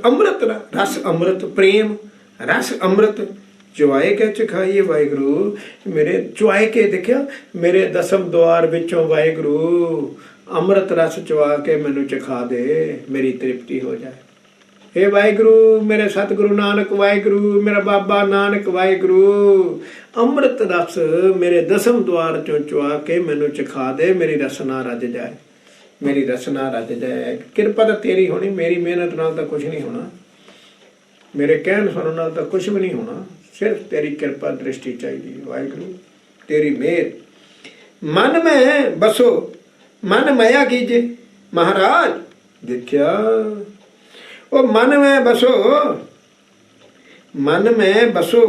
अमृत रस अमृत प्रेम रस अमृत चुआए के चखाइए वाहिगुरु मेरे चुआए के देखिया मेरे दसम द्वार विचों वाहिगुरु अमृत रस चुआ के मैनू चखा दे मेरी तृप्ति हो जाए। हे वाहिगुरु मेरे सतगुरु नानक वाहिगुरु मेरा बाबा नानक वाहिगुरु अमृत रस मेरे दसम द्वार चों चुआ के मैनू चखा दे मेरी रसना रज जाए मेरी रसना रज जाए। किरपा तो तेरी होनी मेरी मेहनत नाल तो कुछ नहीं होना मेरे कहन सुनने नाल तो कुछ भी नहीं होना सिर्फ तेरी कृपा दृष्टि चाहिए वाहिगुरु तेरी मेहर। मन में बसो मन माया कीजिए महाराज देखिया ओ मन में बसो मन में बसो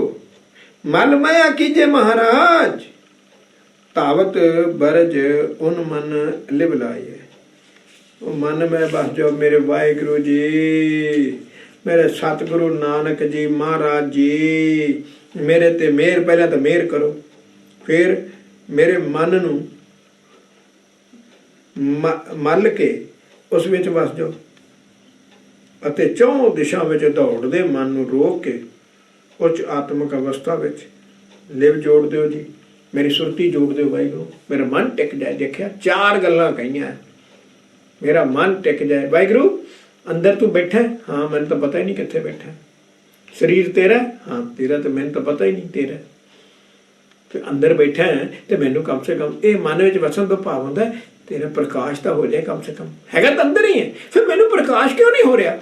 मल माया कीजिए महाराज तावत बरज उन मन लिबलाइए। मन में बस जाओ मेरे वाहिगुरु जी मेरे सतगुरु नानक जी महाराज जी मेरे ते मेहर पहले तो मेहर करो फिर मेरे मन नू मल के उस विच बस जाओ अते चौं दिशा विच दौड़दे मन नू रोक के उच्च आत्मक अवस्था विच लिव जोड़ दिओ जी मेरी सुरती जोड़ दिओ वाहिगुरु मेरा मन टिक जाए। देखिया चार गल्लां कहियां मेरा मन टिक जाए वाहिगुरु अंदर तू बैठा है हाँ मैंने तो पता ही नहीं कितने बैठा शरीर तेरा हाँ तेरा तो मैंने तो पता ही नहीं तेरा तो अंदर बैठा है तो मैनू कम से कम ये मन में वसन तो भाव होंदा है तेरा प्रकाश तो हो जाए कम से कम हैगा तो अंदर ही है फिर मैनू प्रकाश क्यों नहीं हो रहा।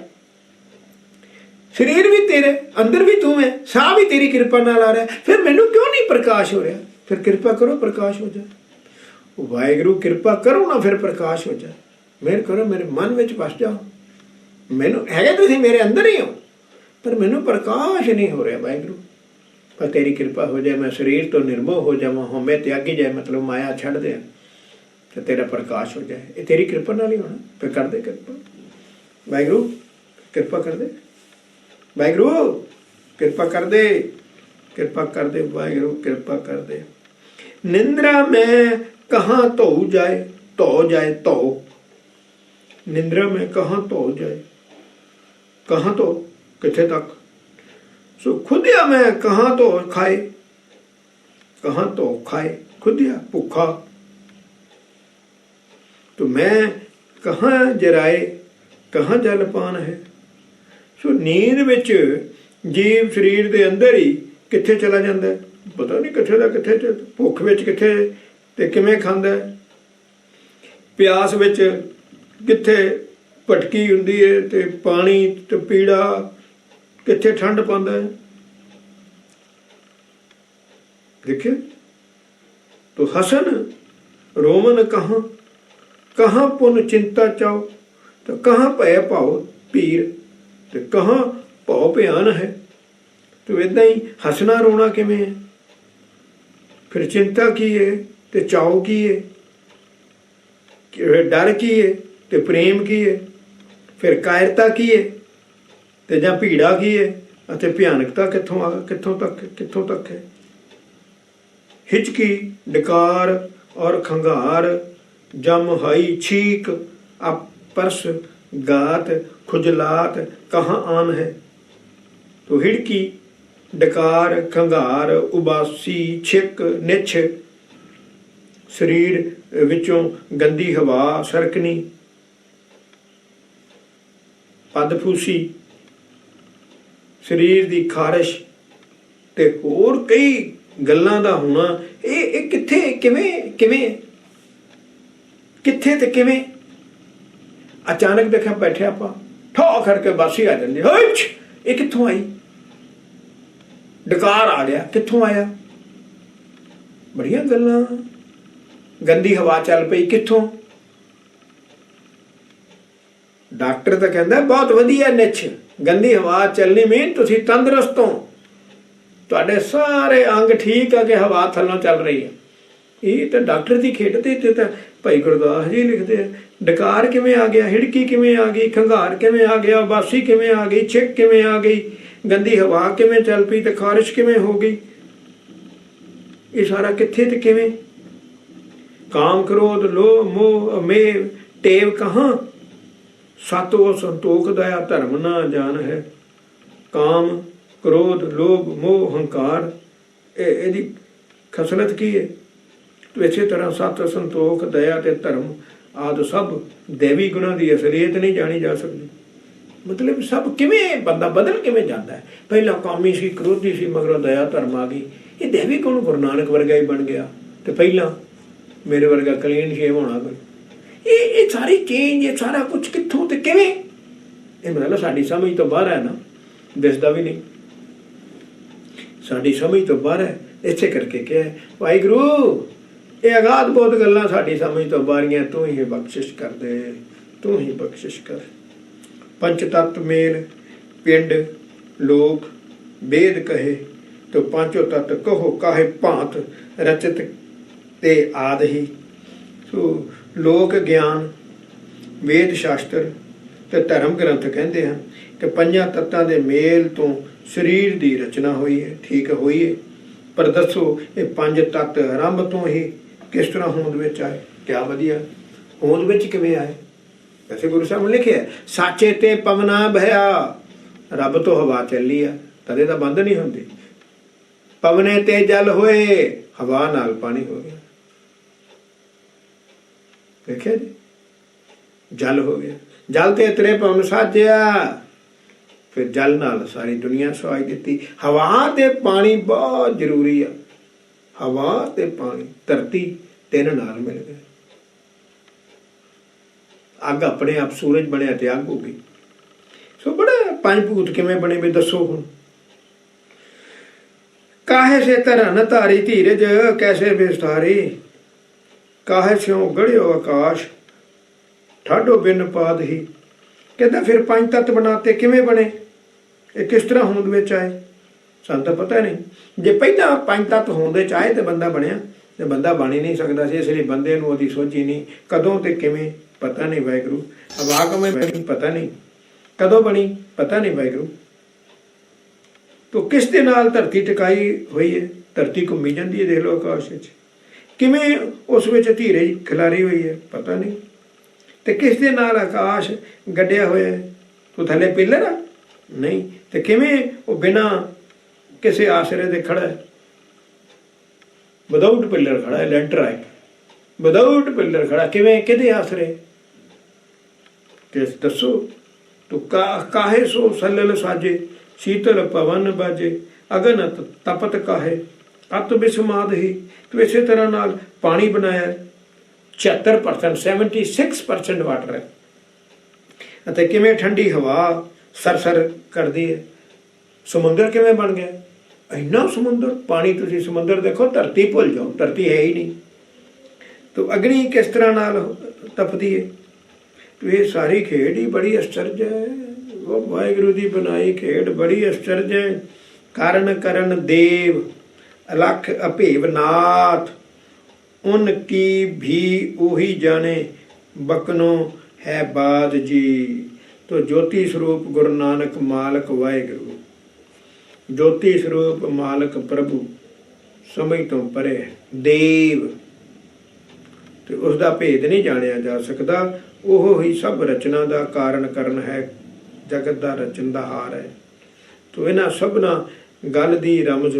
शरीर भी तेरे अंदर भी तू है साह भी तेरी कृपा नाल आ रहा है फिर मैनू क्यों नहीं प्रकाश हो रहा। फिर कृपा करो प्रकाश हो जाए वाहिगुरु कृपा करो ना फिर प्रकाश हो जाए मेहर करो मेरे मन में बस जाओ मैनू है तुसीं मेरे अंदर ही हो पर मैनू प्रकाश नहीं हो रहा वाहिगुरु पर तेरी कृपा हो जाए मैं शरीर तो निर्मोह हो जावा हमें त्यागी जाए मतलब माया छड़ दे तो तेरा प्रकाश हो जाए ये तेरी कृपा नाल ही होना फिर कर दे कृपा वाहिगुरु कृपा कर दे वाहिगुरु कृपा कर दे वाहिगुरु कृपा कर दे। निंद्रा में कहाँ तो जाए निंद्रा में कहाँ तो जाए कहाँ तो किथे तक सो खुदिया में कहाँ तो खाए खुदिया भूखा तो मैं कहाँ जराए कहाँ जलपान है। सो नींद विच जीव शरीर दे अंदर ही किथे चला जाता है पता नहीं किथे दा किथे भुख विच किथे ते किवें खांदा है प्यास विच किथे भटकी हुंदी है ते पानी ते पीड़ा किथे ठंड पांदा है। देखिए तो हसन रोमन कहाँ पुन चिंता चाओ तो कहाँ भय पाओ पीर तो कहाँ भाव भयान है। तो इदा ही हसना रोना किवें है फिर चिंता की है तो चाओ की है डर की है तो प्रेम की है फिर कायरता की है तो जां भीड़ा की है अते भयानकता कित्थों तक है। हिचकी डकार और खंगार जम हाई छीक अपरस गात खुजलात कहाँ आन है। तो हिड़की डकार खंगार उबासी छिक निछ शरीर विचों गंदी हवा सरकनी पदफूसी शरीर की खारिश ते होर कई गल्लां दा होना ये किथे किथे ते किवें अचानक देखा बैठे आप ठो करके बासी आ जाती ये कित्थों आई डकार आ गया कित्थों आया बड़िया गल्लां गंदी हवा चल पई कित्थों डॉक्टर तो कहता बहुत वधिया निछ गंदी हवा चलनी मीन तुसीं तंदुरुस्त हो तुहाडे सारे अंग ठीक है कि हवा थल्लों चल रही है। ये तो डॉक्टर की खेड ते तो भाई गुरदास जी लिखते हैं डकार किवें आ गया हिड़की किवें आ गई खंगार किवें आ गया उबासी किवें आ गई छिक किवें आ गई गंदी हवा किवें चल पई ते खारिश किवें हो गई। ये सारा कित्थे ते किवें काम क्रोध लोभ मोह मेह टेव कहाँ ਸਤੋ ਸੰਤੋਖ ਦਇਆ ਧਰਮ ਨਾ ਜਾਣ ਹੈ। ਕਾਮ ਕ੍ਰੋਧ ਲੋਭ ਮੋਹ ਹੰਕਾਰ ਇਹਦੀ ਖਸਲਤ ਕੀ ਹੈ? ਤੋ ਇਸੇ ਤਰ੍ਹਾਂ ਸਤ ਸੰਤੋਖ ਦਇਆ ਤੇ ਧਰਮ ਆਦਿ ਸਭ ਦੇਵੀ ਗੁਣਾਂ ਦੀ ਅਸਲੀਅਤ ਨਹੀਂ ਜਾਣੀ ਜਾ ਸਕਦੀ। ਮਤਲਬ ਸਭ ਕਿਵੇਂ ਬੰਦਾ ਬਦਲ ਕਿਵੇਂ ਜਾਂਦਾ ਹੈ? ਪਹਿਲਾਂ ਕਾਮੀ ਸੀ, ਕ੍ਰੋਧੀ ਸੀ, ਮਗਰੋਂ ਦਇਆ ਧਰਮ ਆ ਗਈ। ਇਹ ਦੇਵੀ ਗੁਣ ਗੁਰੂ ਨਾਨਕ ਵਰਗਾ ਹੀ ਬਣ ਗਿਆ। ਤੇ ਪਹਿਲਾਂ ਮੇਰੇ ਵਰਗਾ ਕਲੀਨ ਸ਼ੇਵ ਹੋਣਾ ਕੋਈ। ਇਹ ਸਾਰੀ ਚੇਂਜ, ਇਹ ਸਾਰਾ ਕੁਝ ਕਿੱਥੋਂ ਤੇ ਕਿਵੇਂ? ਇਹ ਮਤਲਬ ਸਾਡੀ ਸਮਝ ਤੋਂ ਬਾਹਰ ਹੈ ਨਾ, ਦਿਸਦਾ ਵੀ ਨਹੀਂ, ਸਾਡੀ ਸਮਝ ਤੋਂ ਬਾਹਰ ਹੈ। ਇਸੇ ਕਰਕੇ ਕਿਹਾ ਵਾਹਿਗੁਰੂ ਇਹ ਅਗਾਧ ਬਹੁਤ ਗੱਲਾਂ ਸਾਡੀ ਸਮਝ ਤੋਂ ਬਾਹਰੀਆਂ, ਤੂੰ ਹੀ ਬਖਸ਼ਿਸ਼ ਕਰ ਦੇ, ਤੂੰ ਹੀ ਬਖਸ਼ਿਸ਼ ਕਰ। ਪੰਚ ਤੱਤ ਮੇਲ ਪਿੰਡ ਲੋਕ ਵੇਦ ਕਹੇ, ਤੋ ਪੰਚੋ ਤੱਤ ਕਹੋ ਕਾਹੇ ਭਾਂਤ ਰਚਿਤ ਤੇ ਆਦ ਹੀ। ਸੋ ਲੋਕ ਗਿਆਨ, ਵੇਦ ਸ਼ਾਸਤਰ ਤੇ ਧਰਮ ਗ੍ਰੰਥ ਕਹਿੰਦੇ ਹਨ ਕਿ ਪੰਜਾਂ ਤੱਤਾਂ ਦੇ ਮੇਲ ਤੋਂ ਸਰੀਰ ਦੀ ਰਚਨਾ ਹੋਈ ਹੈ, ਠੀਕ ਹੋਈ ਹੈ। ਪਰ ਦੱਸੋ ਇਹ ਪੰਜ ਤੱਤ ਆਰੰਭ ਤੋਂ ਹੀ ਕਿਸ ਤਰ੍ਹਾਂ ਹੋਂਦ ਵਿੱਚ ਆਏ? ਕਿਆ ਵਧੀਆ, ਹੋਂਦ ਵਿੱਚ ਕਿਵੇਂ ਆਏ? ਵੈਸੇ ਗੁਰੂ ਸਾਹਿਬ ਨੇ ਲਿਖਿਆ ਸਾਚੇ ਤੇ ਪਵਨਾ ਭਇਆ, ਰੱਬ ਤੋਂ ਹਵਾ ਚੱਲੀ ਆ ਕਦੇ ਤਾਂ ਬੰਦ ਨਹੀਂ ਹੁੰਦੀ। ਪਵਨੇ ਤੇ ਜਲ ਹੋਏ, ਹਵਾ ਨਾਲ ਪਾਣੀ ਹੋ ਗਿਆ। ਦੇਖਿਆ ਜੀ, ਜਲ ਹੋ ਗਿਆ, ਜਲ ਤੇ ਤੇਰੇ ਪਵਨ ਸਾਜਿਆ, ਫਿਰ ਜਲ ਨਾਲ ਸਾਰੀ ਦੁਨੀਆ ਸਵਾਈ ਦਿੱਤੀ। ਹਵਾ ਤੇ ਪਾਣੀ ਬਹੁਤ ਜ਼ਰੂਰੀ ਆ। ਹਵਾ ਤੇ ਪਾਣੀ, ਧਰਤੀ ਤਿੰਨ ਨਾਲ ਮਿਲ ਗਏ। ਅੱਗ ਆਪਣੇ ਆਪ ਸੂਰਜ ਬਣਿਆ ਤੇ ਅੱਗ ਹੋ ਗਈ। ਸੋ ਬੜਾ ਪੰਜ ਭੂਤ ਕਿਵੇਂ ਬਣੇ ਵੀ ਦੱਸੋ ਹੁਣ। ਕਾਹੇ ਸੇ ਧਰਨ ਧਾਰੀ ਧੀਰਜ ਕੈਸੇ ਵਿਸਤਾਰੀ, ਕਾਹੇ ਸਿਉ ਗੜਿਓ ਆਕਾਸ਼ ਠਾਡੋ ਬਿਨ ਪਾਦ ਹੀ। ਕਹਿੰਦਾ ਫਿਰ ਪੰਜ ਤੱਤ ਬਣਾਤੇ ਕਿਵੇਂ ਬਣੇ? ਇਹ ਕਿਸ ਤਰ੍ਹਾਂ ਹੋਂਦ ਵਿੱਚ ਆਏ? ਸਾਨੂੰ ਤਾਂ ਪਤਾ ਨਹੀਂ। ਜੇ ਪਹਿਲਾਂ ਪੰਜ ਤੱਤ ਹੋਂਦ ਵਿੱਚ ਆਏ ਤੇ ਬੰਦਾ ਬਣਿਆ, ਤੇ ਬੰਦਾ ਬਣ ਹੀ ਨਹੀਂ ਸਕਦਾ ਸੀ। ਇਸ ਲਈ ਬੰਦੇ ਨੂੰ ਉਹਦੀ ਸੋਚ ਹੀ ਨਹੀਂ, ਕਦੋਂ ਤੇ ਕਿਵੇਂ ਪਤਾ ਨਹੀਂ। ਵਾਹਿਗੁਰੂ ਹਵਾ ਕਿਵੇਂ ਬਣੀ ਪਤਾ ਨਹੀਂ, ਕਦੋਂ ਬਣੀ ਪਤਾ ਨਹੀਂ। ਵਾਹਿਗੁਰੂ ਤੋ ਕਿਸ ਦੇ ਨਾਲ ਧਰਤੀ ਟਿਕਾਈ ਹੋਈ ਹੈ? ਧਰਤੀ ਘੁੰਮੀ ਜਾਂਦੀ ਹੈ, ਦੇਖ ਲਓ ਆਕਾਸ਼ ਵਿੱਚ। ਕਿਵੇਂ ਉਸ ਵਿੱਚ ਧੀਰਜ ਖਿਲਾਰੀ ਹੋਈ ਹੈ? ਪਤਾ ਨਹੀਂ। ਤੇ ਕਿਸ ਦੇ ਨਾਲ ਆਕਾਸ਼ ਗੱਡਿਆ ਹੋਇਆ ਹੈ? ਤੂੰ ਥੱਲੇ ਪਿੱਲਰ ਆ? ਨਹੀਂ। ਤੇ ਕਿਵੇਂ ਉਹ ਬਿਨਾਂ ਕਿਸੇ ਆਸਰੇ ਦੇ ਖੜਾ ਹੈ? ਵਿਦਾਊਟ ਪਿੱਲਰ ਖੜਾ ਹੈ, ਲੈਂਟਰ ਹੈ, ਵਿਦਾਊਟ ਪਿੱਲਰ ਖੜਾ। ਕਿਵੇਂ? ਕਿਹਦੇ ਆਸਰੇ? ਕਿਸ ਦੱਸੋ? ਤੂੰ ਕਾਹੇ ਸੋ ਸੱਲਲ ਸਾਜੇ, ਸ਼ੀਤਲ ਪਵਨ ਬਾਜੇ, ਅਗਨ ਤਪਤ ਕਾਹੇ ਅਤ ਬਿਸਮਾਦ ਹੀ। ਤੂੰ ਇਸੇ ਤਰ੍ਹਾਂ ਨਾਲ ਪਾਣੀ ਬਣਾਇਆ, 76% 76% ਵਾਟਰ ਹੈ। ਅਤੇ ਕਿਵੇਂ ਠੰਡੀ ਹਵਾ ਸਰਸਰ ਕਰਦੀ ਹੈ। ਸਮੁੰਦਰ ਕਿਵੇਂ ਬਣ ਗਿਆ? ਇੰਨਾ ਸਮੁੰਦਰ ਪਾਣੀ, ਤੁਸੀਂ ਸਮੁੰਦਰ ਦੇਖੋ, ਧਰਤੀ ਭੁੱਲ ਜਾਓ, ਧਰਤੀ ਹੈ ਹੀ ਨਹੀਂ। ਤੋ ਅਗਨੀ ਕਿਸ ਤਰ੍ਹਾਂ ਨਾਲ ਤਪਦੀ ਹੈ? ਤੋ ਇਹ ਸਾਰੀ ਖੇਡ ਹੀ ਬੜੀ ਅਚਰਜ ਹੈ। ਉਹ ਵਾਹਿਗੁਰੂ ਦੀ ਬਣਾਈ ਖੇਡ ਬੜੀ ਅਚਰਜ ਹੈ। ਕਾਰਨ ਕਰਨ ਦੇਵ ਅਲਖ ਅਭੇਵ ਨਾਥ, ਉਨ ਕੀ ਵੀ ਉਹੀ ਜਾਣੇ ਬਕਨੋ ਹੈ ਬਾਦ ਜੀ। ਤੋ ਜੋਤੀ ਸਰੂਪ ਗੁਰੂ ਨਾਨਕ ਮਾਲਕ ਵਾਹਿਗੁਰੂ, ਜੋਤੀ ਸਰੂਪ ਮਾਲਕ ਪ੍ਰਭੂ ਸਮਝ ਤੋਂ ਪਰੇ ਦੇਵ, ਤੇ ਉਸ ਦਾ ਭੇਦ ਨਹੀਂ ਜਾਣਿਆ ਜਾ ਸਕਦਾ। ਉਹ ਹੀ ਸਭ ਰਚਨਾ ਦਾ ਕਾਰਨ ਕਰਨ ਹੈ, ਜਗਤ ਦਾ ਰਚਨ ਦਾ ਹਾਰ ਹੈ। ਤੋ ਇਹਨਾਂ ਸਭਨਾ ਗੱਲ ਦੀ ਰਮਜ਼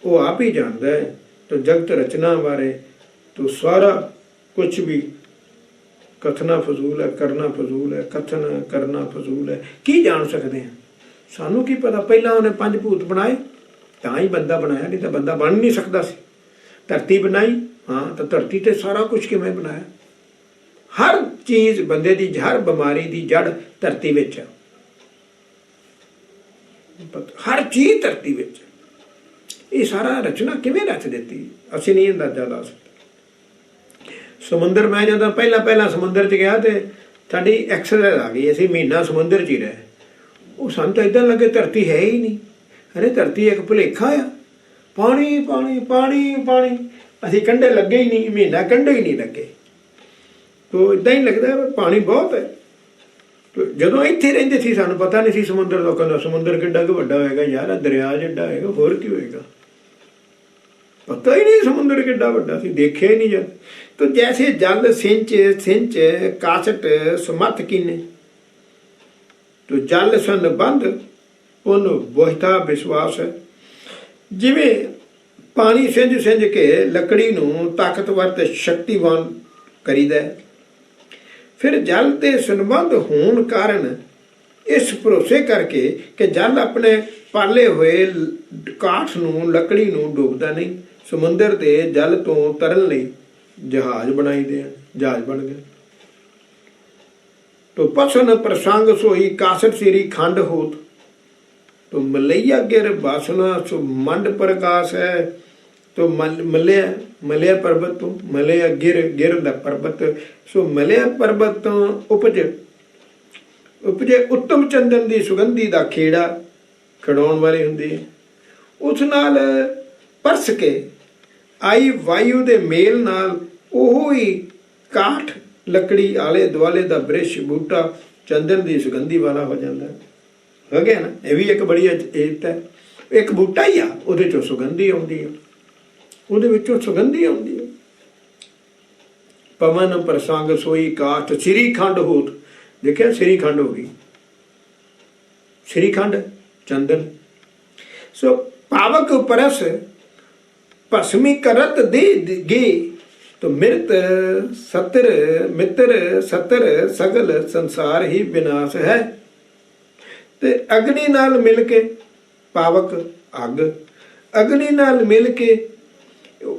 ਉਹ ਆਪ ਹੀ ਜਾਣਦਾ ਹੈ। ਤੋ ਜਗਤ ਰਚਨਾ ਬਾਰੇ ਤੋ ਸਾਰਾ ਕੁਝ ਵੀ ਕਥਨਾ ਫਜ਼ੂਲ ਹੈ, ਕਰਨਾ ਫਜ਼ੂਲ ਹੈ, ਕਥਨ ਕਰਨਾ ਫਜ਼ੂਲ ਹੈ। ਕੀ ਜਾਣ ਸਕਦੇ ਹਾਂ? ਸਾਨੂੰ ਕੀ ਪਤਾ? ਪਹਿਲਾਂ ਉਹਨੇ ਪੰਜ ਭੂਤ ਬਣਾਏ ਤਾਂ ਹੀ ਬੰਦਾ ਬਣਾਇਆ, ਨਹੀਂ ਤਾਂ ਬੰਦਾ ਬਣ ਨਹੀਂ ਸਕਦਾ ਸੀ। ਧਰਤੀ ਬਣਾਈ, ਹਾਂ, ਤਾਂ ਧਰਤੀ ਤੇ ਸਾਰਾ ਕੁਝ ਕਿਵੇਂ ਬਣਾਇਆ? ਹਰ ਚੀਜ਼ ਬੰਦੇ ਦੀ, ਹਰ ਬਿਮਾਰੀ ਦੀ ਜੜ ਧਰਤੀ ਵਿੱਚ ਹੈ। ਹਰ ਚੀਜ਼ ਧਰਤੀ ਵਿੱਚ। ਇਹ ਸਾਰਾ ਰਚਨਾ ਕਿਵੇਂ ਰਚ ਦਿੱਤੀ ਅਸੀਂ ਨਹੀਂ ਅੰਦਾਜ਼ਾ ਲਾ ਸਕਦੇ। ਸਮੁੰਦਰ, ਮੈਂ ਜਦੋਂ ਪਹਿਲਾਂ ਸਮੁੰਦਰ 'ਚ ਗਿਆ ਤੇ ਸਾਡੀ ਐਕਸਰਸਾਈਜ਼ ਆ ਗਈ। ਅਸੀਂ ਮਹੀਨਾ ਸਮੁੰਦਰ 'ਚ ਹੀ ਰਹੇ। ਉਹ ਸਾਨੂੰ ਤਾਂ ਇੱਦਾਂ ਲੱਗੇ ਧਰਤੀ ਹੈ ਹੀ ਨਹੀਂ। ਅਰੇ ਧਰਤੀ ਇੱਕ ਭੁਲੇਖਾ ਆ, ਪਾਣੀ ਪਾਣੀ ਪਾਣੀ ਪਾਣੀ। ਅਸੀਂ ਕੰਢੇ ਲੱਗੇ ਹੀ ਨਹੀਂ, ਮਹੀਨਾ ਕੰਢੇ ਹੀ ਨਹੀਂ ਲੱਗੇ। ਤੋ ਇੱਦਾਂ ਹੀ ਲੱਗਦਾ ਪਾਣੀ ਬਹੁਤ ਹੈ। ਜਦੋਂ ਇੱਥੇ ਰਹਿੰਦੇ ਸੀ ਸਾਨੂੰ ਪਤਾ ਨਹੀਂ ਸੀ ਸਮੁੰਦਰ ਦਾ। ਕਹਿੰਦਾ ਸਮੁੰਦਰ ਕਿੱਡਾ ਕੁ ਵੱਡਾ ਹੋਏਗਾ ਯਾਰ, ਦਰਿਆ ਜਿੱਡਾ ਹੋਏਗਾ, ਹੋਰ ਕੀ ਹੋਏਗਾ? ਪਤਾ ਹੀ ਨਹੀਂ ਸਮੁੰਦਰ ਕਿੱਡਾ ਵੱਡਾ ਸੀ, ਦੇਖਿਆ ਹੀ ਨਹੀਂ ਜਦ। ਤੋ ਜੈਸੇ ਜਲ ਸਿੰਚ ਸਿੰਚ ਕਾਸਟ ਸਮੱਥ ਕੀਨੇ, ਤੋ ਜਲ ਸੰਬੰਧ ਪੁਨ ਬਹੁਤਾ ਵਿਸ਼ਵਾਸ ਹੈ। ਜਿਵੇਂ ਪਾਣੀ ਸਿੰਜ ਸਿੰਜ ਕੇ ਲੱਕੜੀ ਨੂੰ ਤਾਕਤਵਰ ਤੇ ਸ਼ਕਤੀਵਾਨ ਕਰੀਦਾ ਹੈ, ਫਿਰ ਜਲ ਦੇ ਸੰਬੰਧ ਹੋਣ ਕਾਰਨ ਇਸ ਭਰੋਸੇ ਕਰਕੇ ਕਿ ਜਲ ਆਪਣੇ ਪਾਲੇ ਹੋਏ ਕਾਠ ਨੂੰ ਲੱਕੜੀ ਨੂੰ ਡੁੱਬਦਾ ਨਹੀਂ। ਸਮੁੰਦਰ ਦੇ ਜਲ ਤੋਂ ਤਰਨ ਲਈ ਜਹਾਜ਼ ਬਣਾਈਦੇ ਹਨ, ਜਹਾਜ਼ ਬਣ ਗਏ। ਤੋ ਪਸਨ ਪ੍ਰਸੰਗ ਸੋਈ ਕਾਸਟ ਸਿਰੀ ਖੰਡ ਹੋਤ, तो मलैया गिर बासना सो मंड प्रकाश है। तो मलया मलया पर्वत तो मलया गिर गिर दा पर्वत, सो मलया पर्वत तो उपजे उत्तम चंदन दी सुगंधी दा खेड़ा खड़ाउण वाली हुंदी है। उस नाल परस के आई वायु दे मेल नाल ओहो ही काठ लकड़ी आले दुआले दा बृछ बूटा चंदन दी सुगंधी वाला हो जाता है। हो गया ना, ये भी एक बड़ी अजीत है। एक बूटा ही आ, ਉਹਦੇ ਚੋਂ ਸੁਗੰਧੀ ਆਉਂਦੀ ਹੈ, ਉਹਦੇ ਵਿੱਚੋਂ ਸੁਗੰਧੀ ਆਉਂਦੀ ਹੈ। ਪਵਨ ਪ੍ਰਸੰਗ ਸੋਈ ਕਾਠ ਸ੍ਰੀ ਖੰਡ ਹੋਤ, ਦੇਖਿਆ ਸ੍ਰੀ ਖੰਡ ਹੋ ਗਈ, ਸ੍ਰੀ ਖੰਡ ਚੰਦਨ। ਸੋ ਪਾਵਕ ਪਰਸ ਭਸਮੀ ਕਰਤ ਦੇ ਗੇ, तो मृत सतर मित्र सतर सगल संसार ही विनाश है। ते अग्नि नाल मिल के पावक अग, अग्नि नाल मिल के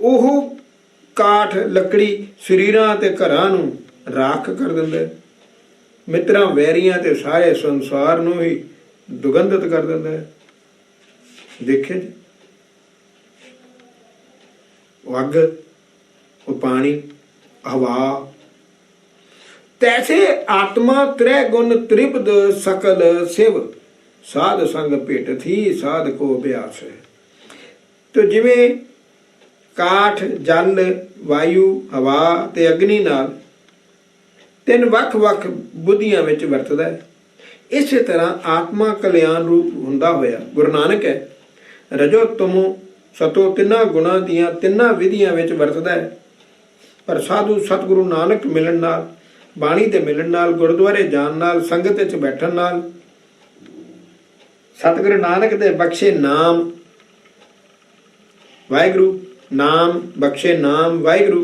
ओह काठ लकड़ी शरीरां ते घरां नूं राख कर दिंदा, मित्रां वैरियां ते सारे संसार नूं ही दुगंधित कर दिंदा है। देखे जी, अग, पानी, हवा, तैसे आत्मा त्रै गुण त्रिपद सकल शिव, साध संग भेट थी साध को अभ्यास है। तो जिवें काठ जल वायु हवा ते अग्नि नाल तीन वख वख बुद्धियां विच वरतदा है, इस तरह आत्मा कल्याण रूप हुंदा होया गुरु नानक है रजो तमो सतो तिन्ना गुणां दियां तिन्ना विधियां विच वरतदा है। पर साधु सतगुरु नानक मिलन नाल, बाणी दे मिलन नाल, गुरुद्वारे जाण नाल, संगत च बैठण नाल, सतगुरु नानक दे बख्शे नाम वाहिगुरु, नाम बख्शे नाम वाहिगुरु,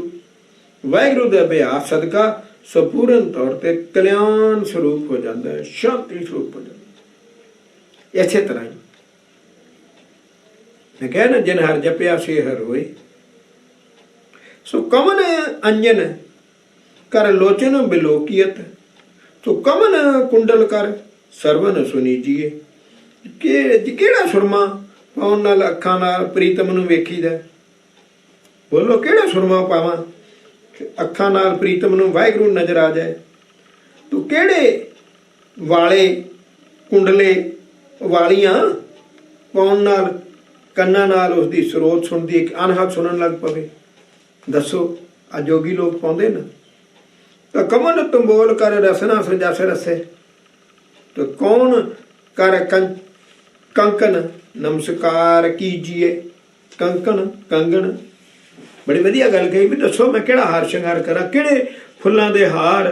वाहिगुरु दे अभ्यास सदका संपूर्ण तौर ते कल्याण स्वरूप हो जाता है, शांति स्वरूप हो जाता है। इसे तरह मैं कह ना, जिन हर जपिया से हर होए। सो कमन अंजन कर लोचन बिलोकियत, तो कमन कुंडल कर सरवन सुनीजिए। केड़ा सुरमा पाउण नाल अखां नाल प्रीतम नूं वेखीदा, बोलो केड़ा सुरमा पावां अखां नाल प्रीतम नूं वाहिगुरू नजर आ जाए। तो केड़े वाले कुंडले वालियां पाउण नाल ਕੰਨਾਂ ਨਾਲ उसकी स्रोत सुनती एक अनहद सुनन लग पवे। दसो आ जोगी लोग पाउंदे ना। तो कमन तुम बोल कर रसना सजास रसे, तो कौन कर कंकन नमस्कार कीजिए। कंकन कंगन बड़ी वधिया गल कही भी, दसो मैं किहड़ा हार श्रृंगार करा, किहड़े फुल्लां दे हार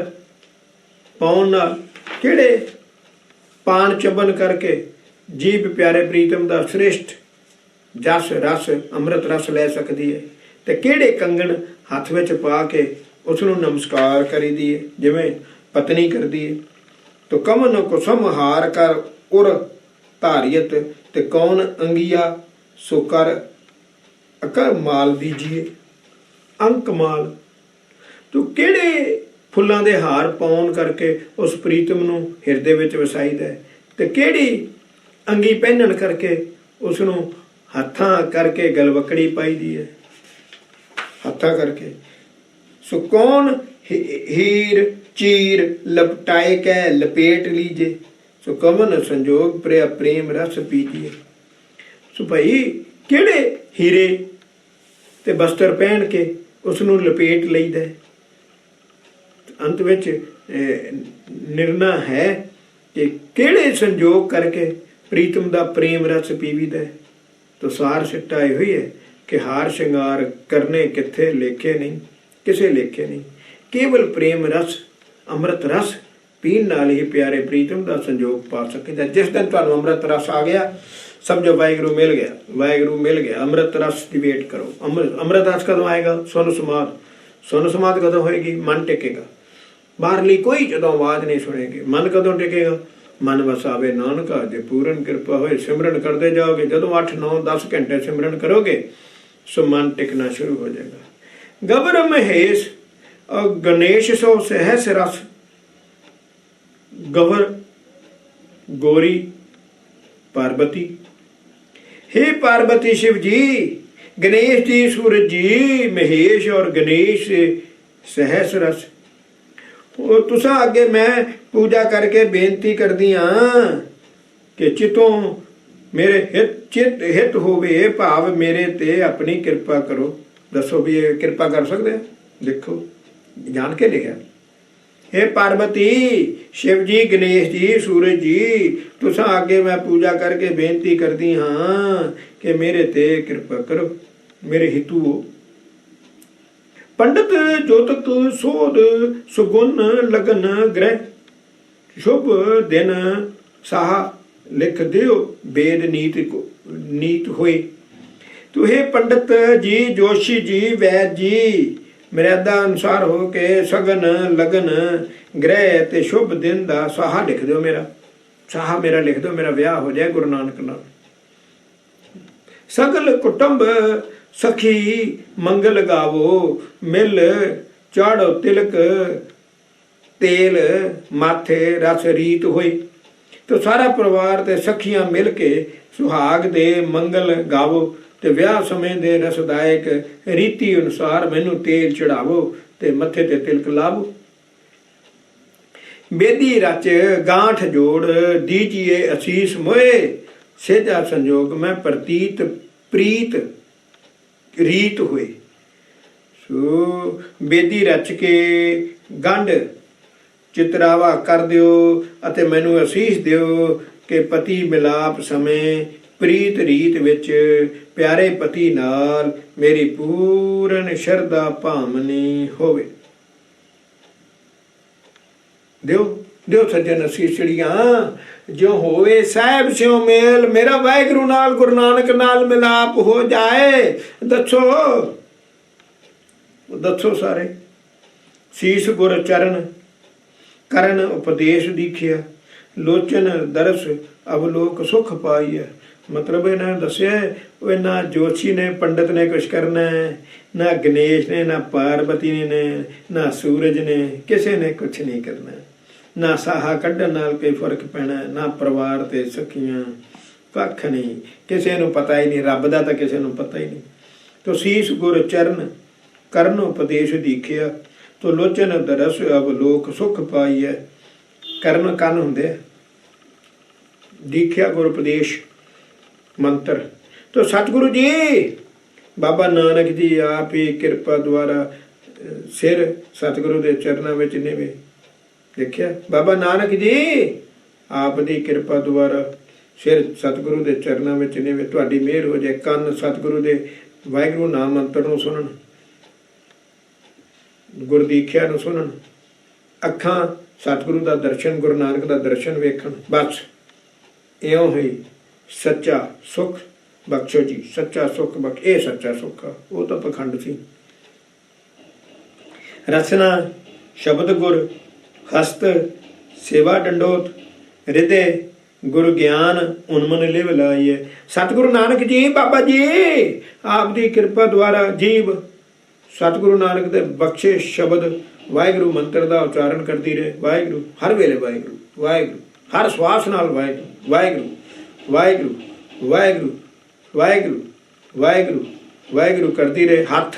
पाउण नाल, किहड़े पान चबन करके जीभ प्यारे प्रीतम दा श्रेष्ठ जस रस अमृत रस लै सकती है, तो किहड़े कंगन हथ विच पा के उसनूं नमस्कार करी दी है जिवें पत्नी करदी है। तो कमन कुसम हार कर उर धारियत, ते कौन अंगिया सो कर अकर माल दीजिए अंक माल। तो किहड़े फुल्लां दे हार पाउण करके उस प्रीतम नूं हिरदे विच वसाईदा है, ते किहड़ी अंगी पहनण करके उसनूं हत्थां करके गलवकड़ी पाई दी है, हत्थां करके। सो कौन हीर चीर लपटाए कै लपेट लीजे, सो कमन संजोग प्रिय प्रेम रस पीजिए। सो भाई किहड़े हीरे ते बस्तर पहन के उसनूं लपेट लईदा है। अंत विच निर्णय है कि किहड़े संजोग करके प्रीतम दा प्रेम रस पीवीदा है। तो सार सिट्टा यही हुई है कि हार श्रृंगार करने किथे लेखे नहीं, किसे लेखे नहीं, केवल प्रेम रस अमृत रस ਪੀਣ ਨਾਲ ਹੀ ਪਿਆਰੇ ਪ੍ਰੀਤਮ ਦਾ ਸੰਜੋਗ ਪਾ ਸਕੀਦਾ। ਜਿਸ ਦਿਨ ਤੁਹਾਨੂੰ ਅੰਮ੍ਰਿਤ ਰਸ ਆ ਗਿਆ, ਸਮਝੋ ਵਾਹਿਗੁਰੂ ਮਿਲ ਗਿਆ, ਵਾਹਿਗੁਰੂ ਮਿਲ ਗਿਆ। ਅੰਮ੍ਰਿਤ ਰਸ ਦੀ ਵੇਟ ਕਰੋ। ਅੰਮ੍ਰਿਤ ਰਸ ਕਦੋਂ ਆਏਗਾ? ਸੁਨ ਸਮਾਧ। ਸੁਨ ਸਮਾਧ ਕਦੋਂ ਹੋਏਗੀ? ਮਨ ਟਿਕੇਗਾ। ਬਾਹਰਲੀ ਕੋਈ ਜਦੋਂ ਆਵਾਜ਼ ਨਹੀਂ ਸੁਣੇਗੀ। ਮਨ ਕਦੋਂ ਟਿਕੇਗਾ? ਮਨ ਵਸਾਵੇ ਨਾਨਕਾ ਜੇ ਪੂਰਨ ਕਿਰਪਾ ਹੋਏ। ਸਿਮਰਨ ਕਰਦੇ ਜਾਓਗੇ, ਜਦੋਂ 8 9 10 ਘੰਟੇ ਸਿਮਰਨ ਕਰੋਗੇ ਸੋ ਮਨ ਟਿਕਣਾ ਸ਼ੁਰੂ ਹੋ ਜਾਏਗਾ। ਗਬਰ ਮਹੇਸ਼ ਗਣੇਸ਼ ਸੋ ਸਹਿਸ ਰਸ। गवर गौरी पार्वती। हे पार्वती शिव जी, गणेश जी सूरज जी, महेश और गणेश सहस रस। तुसा अगे मैं पूजा करके बेनती कर दी हाँ कि चितों मेरे हित होवे, भाव मेरे ते अपनी कृपा करो। दसो भी ये कृपा कर सकते हैं? देखो जान के लिखा। हे पार्वती शिव जी, गणेश जी, सूरज जी, तुसा आगे मैं पूजा करके बेनती कर दी हाँ कि मेरे ते कृपा करो, मेरे हितु हो। पंडित ज्योतक सोध सुगुन लगन ग्रह, शुभ दिन साहा लिख दियो वेद नीत होए। तो हे पंडित जी, जोशी जी, वैद जी, मर्यादा अनुसार हो के सगन लगन ग्रह ते शुभ दिन दा साहा लिख दो। मेरा साहा मेरा लिख दो, मेरा ब्याह हो जाए गुरु नानक नाल। सगल कुटुंब सखी मंगल गावो, मिल चाड़ो तिलक तेल माथे रस रीत होई। तो सारा परिवार ते सखियां मिल के सुहाग दे मंगल गावो ते विआह समय दे रसदायक रीति अनुसार मैनू तेल चढ़ावो ते मत्थे ते तिलक लावो। बेदी रच गांठ जोड़ दीजिए असीस मोए, सेजा संजोग में प्रतीत प्रीत रीत हुए। सो बेदी रच के गंढ चितरावा कर दियो अते मैनू असीस दियो कि पति मिलाप समय प्रीत रीत विच प्यारे पति नाल मेरी पूर्ण शरदा भामनी होवे। दियो दियो सज्जन असीसड़ियां जो होवे साहिब स्यों मेल, मेरा वाहिगुरु नाल गुरु नानक नाल मिलाप हो जाए। दसो दसो सारे। सीस गुर चरण करन उपदेश दीखिया, लोचन दरस अवलोक सुख पाइया। मतलब इन्हें दसिया ना जोशी ने पंडित ने कुछ करना है, ना गणेश ने, ना पार्वती ने, ना सूरज ने, किसी ने कुछ नहीं करना। ना साहा कढ़न नाल कोई फर्क पैना, ना परिवार ते सखियां, कख नहीं। किसी नूं पता ही नहीं, रब दा तां किसी नूं पता ही नहीं। तो सीस गुर चरण करन उपदेश दीखिया, तो लोचन दरस अवलोक सुख पाइया। करन कन हुंदे, दीखिया गुर उपदेश मंत्र। तो सतगुरु जी बाबा नानक जी आप ही कृपा द्वारा सिर सतगुरु के चरणों में निवे। देखिया बाबा नानक जी आप दी कृपा द्वारा सिर सतगुरु के चरणों में निवे। तुहाडी मेहर हो जाए। कन सतगुरु के वाहिगुरु नाम मंत्र नूं सुनन, गुरदीखिया नूं सुनन, अखां सतगुरु का दर्शन, गुरु नानक का दर्शन वेखण। बस इउं ही सच्चा सुख बख्शो जी, सच्चा सुख बख्श। ये सच्चा सुख आ, वो तो पखंड सी। रचना शब्द गुर, हस्त सेवा डंडोत, हृदय गुरु ज्ञान उन्मन लिव लाइए। सतगुरु नानक जी बाबा जी आप दी कृपा द्वारा जीव सतगुरु नानक दे बख्शे शब्द वाहिगुरु मंत्र का उच्चारण करती रहे। वाहिगुरु हर वेले वाहिगुरु, वाहिगुरु हर श्वास नाल वाहिगुरु, वाहिगुरु वाहिगुरु वाहिगुरु वाहिगुरु वाहिगुरु वाहिगुरु करती रहे। हथ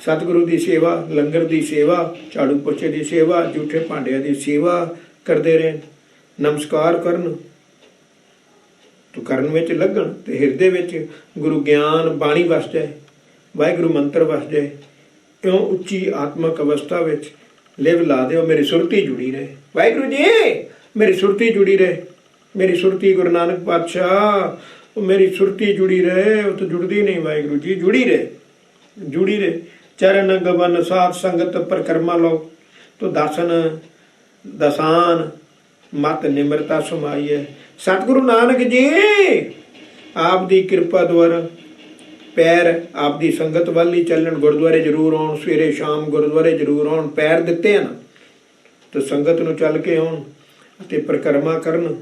सतगुरु की सेवा, लंगर की सेवा, झाड़ू पोछे की सेवा, जूठे भांडिया की सेवा करते रहे। नमस्कार करन तो करन विच लगन ते हिरदे विच गुरु ज्ञान बाणी वस जाए, वाहिगुरु मंत्र वस जाए। क्यों उच्ची आत्मक अवस्था विच लिव ला दिओ। मेरी सुरती जुड़ी रहे। वाहिगुरु जी मेरी सुरती जुड़ी रहे, मेरी सुरती गुरु नानक पातशाह मेरी सुरती जुड़ी रहे। वो तो जुड़ती नहीं, वाहिगुरु जी जुड़ी रहे, जुड़ी रहे। चरण गवन साथ संगत परिक्रमा लो। तो दासन दसान मत निमरता समाई है। सतगुरु नानक जी आप दी किरपा द्वारा पैर आप दी संगत वाल ही चलन, गुरुद्वारे जरूर आउण, सवेरे शाम गुरुद्वारे जरूर आउण। पैर दिते हैं ना तो संगत नूं चल के आउण ते परिक्रमा करन,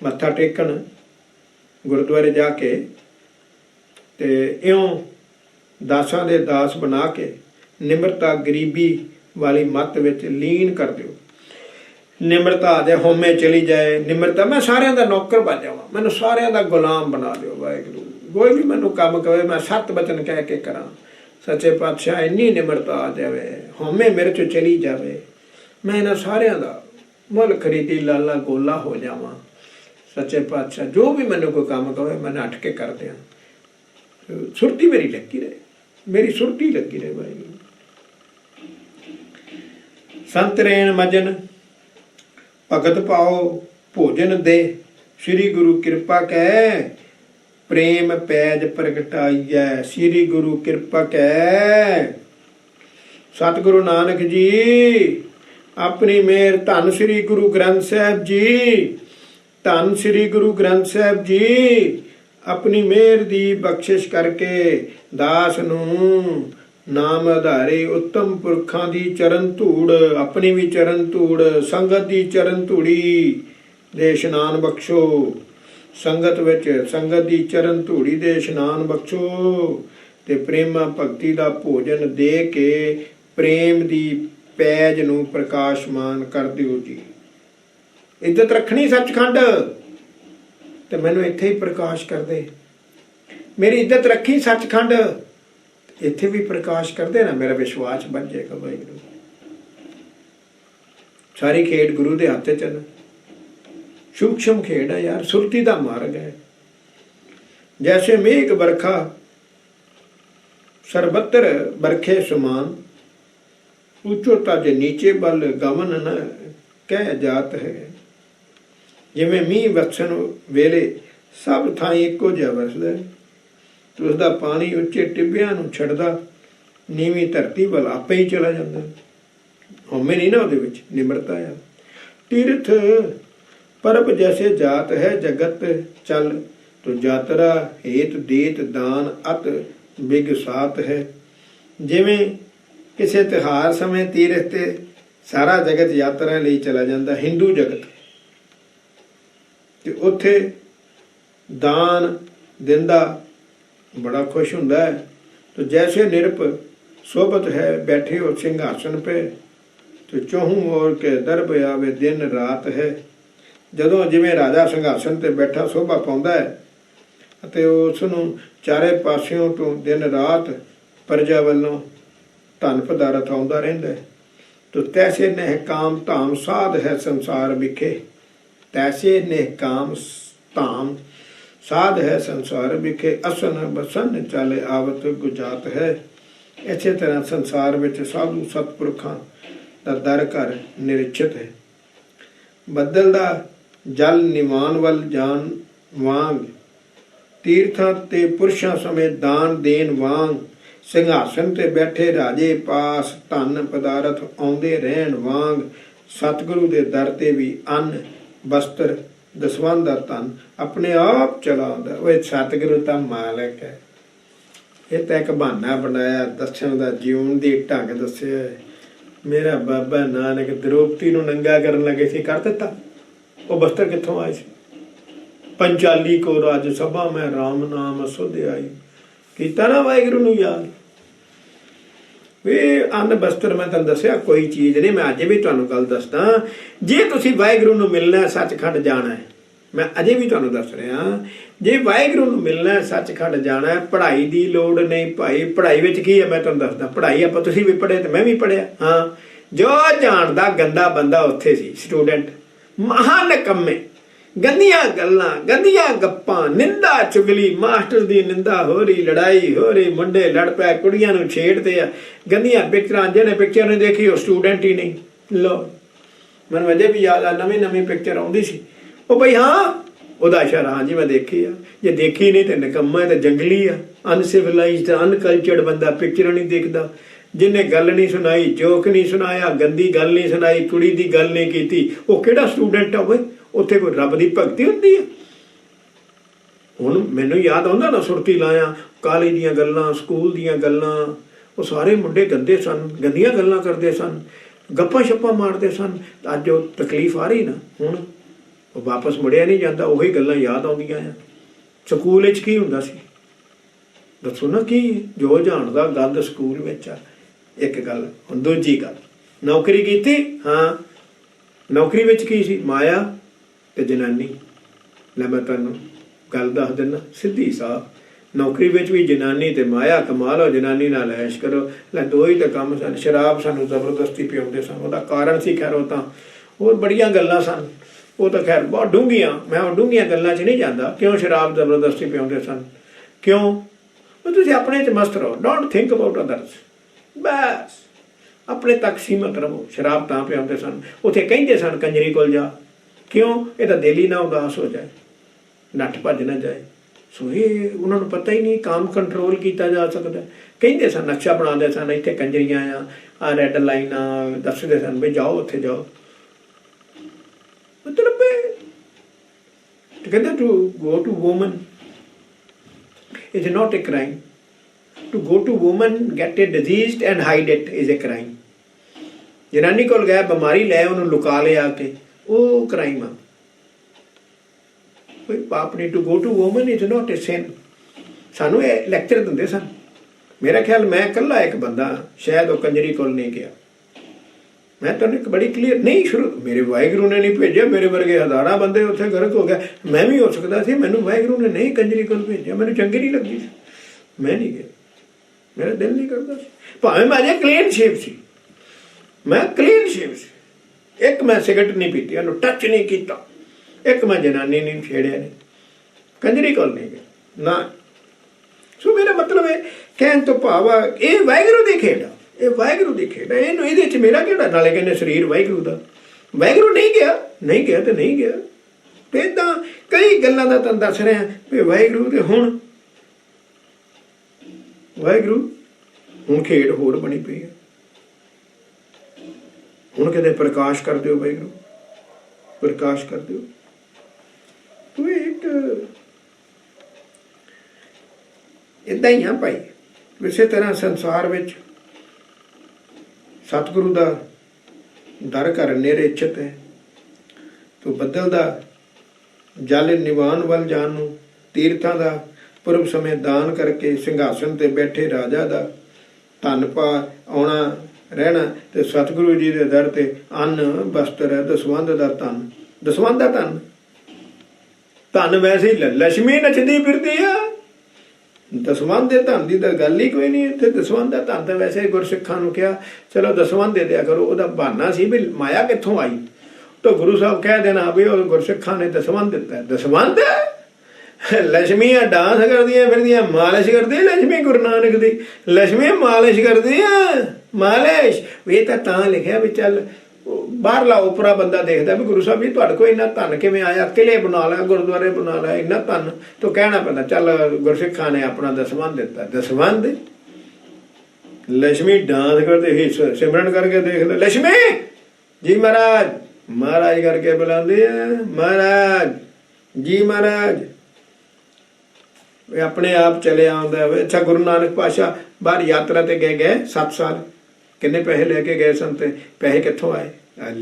मत्था टेकण गुरुद्वारे जाके, ते इउं दासां दे दास बना के निमरता गरीबी वाली मत विच लीन कर दिओ। निमरता आ जाए, होमे चली जाए निमरता, मैं सारिਆਂ ਦਾ नौकर बन जावां, मैनूं सारिਆਂ ਦਾ गुलाम बना दिओ वाहिगुरू। कोई भी मैनूं काम कहे मैं सत बचन कह के करां। सच्चे पातशाह इन्नी निमरता आ जाए, होमे मेरे चों चली जाए, मैं इन्हां सारिਆਂ ਦਾ मुल खरीदी लाला गोला हो जावां। सच्चे पातशाह जो भी मैनूं कोई काम कहे मैं नट के कर दियां। सुरती मेरी लगी रहे, मेरी सुरती लगी रहे वाहिगुरू। संत रेण मजन भगत पाओ भोजन दे, श्री गुरु कृपा कै प्रेम पैज प्रगटाइए। श्री गुरु कृपा कै सतगुरु नानक जी अपनी मेहर, धन श्री गुरु ग्रंथ साहब जी, धन श्री गुरु ग्रंथ साहब जी अपनी मेहर दी बख्शिश करके दास नूं नाम आधारे उत्तम पुरखां दी चरण धूड़, अपनी भी चरण धूड़, संगत दी चरण धूड़ी दे इशनान बख्शो। संगत विच संगत दी चरण धूड़ी दे इशनान बख्शो ते प्रेमा भगती दा भोजन दे के प्रेम दी पैज नूं प्रकाशमान कर दिओ जी। इज्जत रखनी सचखंड ते मैनूं इत्थे ही प्रकाश कर दे। मेरी इज्जत रखी सचखंड, इत्थे भी प्रकाश कर दे ना, मेरा विश्वास बन जाएगा वाहिगुरू। सारी खेड गुरु दे हत्थ च है, सूक्ष्म खेड है यार, सुरती दा मार्ग है। जैसे मेघ बरखा सरबत्र बरखे समान, ऊंचो तज नीचे बल गमन न कह जात है। जिवें मीह वसन वेले सब थाई इक्को जिहा वसदा है, तो उसका पानी उच्चे टिब्बियां नूं छड्डदा, नीवीं धरती वल आपे ही चला जांदा। होमे नहीं ना उहदे विच, निमरता है। तीर्थ परब जैसे जात है जगत चल, तो यात्रा हेत देत दान अत बिग सात है। जिवें किसी तिहार समय तीर्थ ते सारा जगत यात्रा लई चला जांदा, हिंदू जगत, ते उत्थे दान दिंदा बड़ा खुश हुंदा है। तो जैसे निरप सोबत है बैठे हो सिंहासन पे, तो चौहूं ओर के दरब आवे दिन रात है। जदों जिवें राजा सिंहासन ते बैठा शोभा पाउंदा है अते उस नूं चारे पासियों तो दिन रात प्रजा वल्लों धन पदारथ आउंदा रहिंदा है। तो तैसे निहकाम धाम साध है संसार विखे, तैसे निहकाम धाम साध है संसार विखे, असन बसन चल आवत गुजात है। इसे तरह संसार विच साधु सतपुरखां दा दर घर निरिछत है। बदल दा जल निवान वल जान वांग, तीर्थां ते पुरुषां समेत दान देन वांग, सिंहासन ते बैठे राजे पास धन पदारथ आउंदे रहन वांग, सतगुरु दे दर ते भी अन्न वस्त्र दसवंध दा धन अपने आप चला आउंदा। ओए सतगुरु तां मालक है। ये तो एक बहाना बनाया दर्शन दा, जीवन दी ढंग दस्सिया। मेरा बाबा नानक द्रौपदी नूं नंगा करन लगे सी, कर दिता। वो वस्त्र कित्थों आए सी? पंचाली को राज सभा में राम नाम सुध आई। कीता ना वाहिगुरू नूं याद। वे अन्न वस्त्र मैं तुहानूं दस्सिया कोई चीज़ नहीं। मैं अजे भी तुहानूं गल दसदा, जे तुसीं वाहिगुरू नूं मिलना है, सचखंड जाना है, मैं अजे भी तुहानूं दस रहा, जे वाहिगुरू नूं मिलना है, सचखंड जाना है, पढ़ाई की लोड़ नहीं भाई। पढ़ाई विच की है मैं तुहानूं दसदा, पढ़ाई आपां तुसीं भी पढ़े ते मैं भी पढ़िया। हाँ, जो जानदा गंदा बंदा उत्थे सी, स्टूडेंट महान निकम्मे, गंदियां गल्लां, गंदियां गप्पां, निंदा चुगली, मास्टर दी निंदा हो रही, लड़ाई हो रही, मुंडे लड़ पै, कुड़ियां नूं छेड़ते आ, गंदियां पिक्चरां, जिहने पिक्चर नहीं देखी वो स्टूडेंट ही नहीं। लो मैनूं अजे भी याद आ, नवीं नवीं पिक्चर आउंदी सी, ओ बई हाँ ਉਹਦਾ ਇਸ਼ਾਰਾ, हाँ जी मैं देखी आ, जे देखी नहीं तो निकम्मा है, तो जंगली आ, अनसिविलाइज्ड अनकल्चर्ड बंदा पिक्चर नहीं देखता। जिन्हें गल नहीं सुनाई, जोक नहीं सुनाया, गंदी गल नहीं सुनाई, कुड़ी की गल नहीं की, वो किहड़ा स्टूडेंट है वे? उत्थे कोई रब की भगती हुंदी है? हुण मैनूं याद आउंदा ना, सुरती लाया कॉलेज दीयां गल्लां, स्कूल दीयां गल्लां, वो सारे मुंडे गंदे सन, गंदियां गल्लां करदे सन, गप्पां शप्पां मारदे सन। अज वो तकलीफ आ रही ना, हुण वो वापस मुड़िया नहीं जाता, उही गल्लां याद आउंदियां आ। स्कूल विच की हुंदा सी दसो ना, की जो जाण दा गंद स्कूल विच आ। एक गल, हुण दूजी गल, नौकरी कीती, हाँ नौकरी विच की सी? माया ते जनानी। लै मैं तुहानूं गल दस दिना सीधी साफ, नौकरी विच भी जनानी ते माया। कमा लो, जनानी नाल ऐश करो। लै दो ही तो काम सन। शराब सानूं जबरदस्ती पिआउंदे सन, ਉਹਦਾ ਕਾਰਨ ਸੀ खैर ਉਹ ਤਾਂ ਹੋਰ बड़ियां गल्लां सन, वो तो खैर बहुत डूंघियां, मैं वो डूंघियां गल्लां 'ਚ नहीं जांदा। क्यों शराब जबरदस्ती पिआउंदे सन? क्यों? तुसीं अपने 'ਚ मस्त रहो, डोंट थिंक अबाउट अदर्स, बस अपने तक सीमित रहो। शराब तां पिआउंदे सन, उत्थे कहिंदे सन कंजरी कोल जा। क्यों? ਇਹਦਾ दिल ही ना उदास हो जाए, नੱਠ भੱਜ ना जाए। सो ये उन्होंने पता ही नहीं काम कंट्रोल किया जा सकता। कहिंदे सन, नक्शा बनाते सन, इत्थे कंजरियां आ रैड लाइनां दसदे सन भी जाओ उत्थे जाओ। मतलब कहते to go to woman is not a crime, to go to woman get a disease and hide it is a crime. जनानी कोल गया, बीमारी लै उन्होंने लुका लिया के, वो क्राइम आ। कोई पाप नहीं। To go to woman is not a sin. सानू ये लैक्चर दिंदे सन। मेरा ख्याल मैं कला एक बंदा शायद वो कंजरी कोल नहीं गया। मैं तो एक बड़ी क्लीयर नहीं, शुरू मेरे वाहिगुरू ने नहीं भेजा, मेरे वर्गे हज़ारां बंदे उत्थे गलत हो गए। मैं भी हो सकता सी, मैनू वाहिगुरू ने नहीं कंजरी कोल भेजा, मैनू चंगी नहीं लगती सी, मैं नहीं गया, मेरा दिल नहीं करता सी। भावें मैं अजे क्लीन शेव सी, मैं क्लीन शेव सी, एक मैं सिगरट नहीं पीती, उन्होंने टच नहीं किया, एक मैं जनानी नहीं छेड़िया, नहीं कंजरी कोल नहीं गया ना। सो मेरा मतलब है कहन तो भाव आ, ये वाहिगुरू दी खेड आ, ये वाहिगुरू दी खेड है। इहनूं इहदे च मेरा किहड़ा? नाले कहंदे शरीर वाहिगुरू दा, वाहिगुरू नहीं गया, नहीं गया तो नहीं गया। ते इदां कई गल्लां दा तुहानूं दस रहा भी वाहिगुरू ते हुण वाहिगुरू हुण खेड होर बनी पई है। हुण कहते प्रकाश कर दिओ वाहिगुरू, प्रकाश कर दिओ। तो एक इदां ही आ भाई। इसे तरह संसार विच सतगुरु दा दर घर नेरे इच्छत है, तो बदल दा जल निवान वल जान नूं, तीर्थां दा पूर्व समय दान करके सिंघासन ते बैठे राजा दा धन पा आउणा रहना, ते सतगुरु जी दे दर ते अन्न वस्त्र दसवंध दा धन, दसवंध दा धन। धन वैसे ही लक्ष्मी नचदी फिरदी आ, दसवंध दे धन की तो गल ही कोई नहीं। इत्थे दसवंध दा धन तो वैसे गुरसिखां नूं कहा चलो दसवंध दे दिया करो, उहदा बहाना सी भी माया कित्थों आई, तो गुरु साहब कह देना भी वो गुरसिखां ने दसवंध दिता है। दसवंध लक्ष्मियां डांस करदियां फिरदियां, मालिश करदी लक्ष्मी गुरु नानक दी, लक्ष्मी मालिश करदियां, मालिश। ये तां लिखिया भी चल बाहरला ओपरा बंदा देखता भी गुरु साहब जी तुहाडे कोल इन्ना धन किवें आया, किले बना लिया, गुरुद्वारे बना लिया, इन्ना धन, तो कहना पैंदा चल गुरसिखां ने अपना दसवंध दिता। दसवंध लक्ष्मी डांस करते ही सिमरन करके देख लो, लक्ष्मी जी महाराज, महाराज करके बुलांदी है, महाराज जी महाराज, अपने आप चले आउंदा है। अच्छा गुरु नानक पातशाह बाहर यात्रा ते गए 7 साल, किन्ने पैसे लेके गए सन ते पैसे कित्थों आए?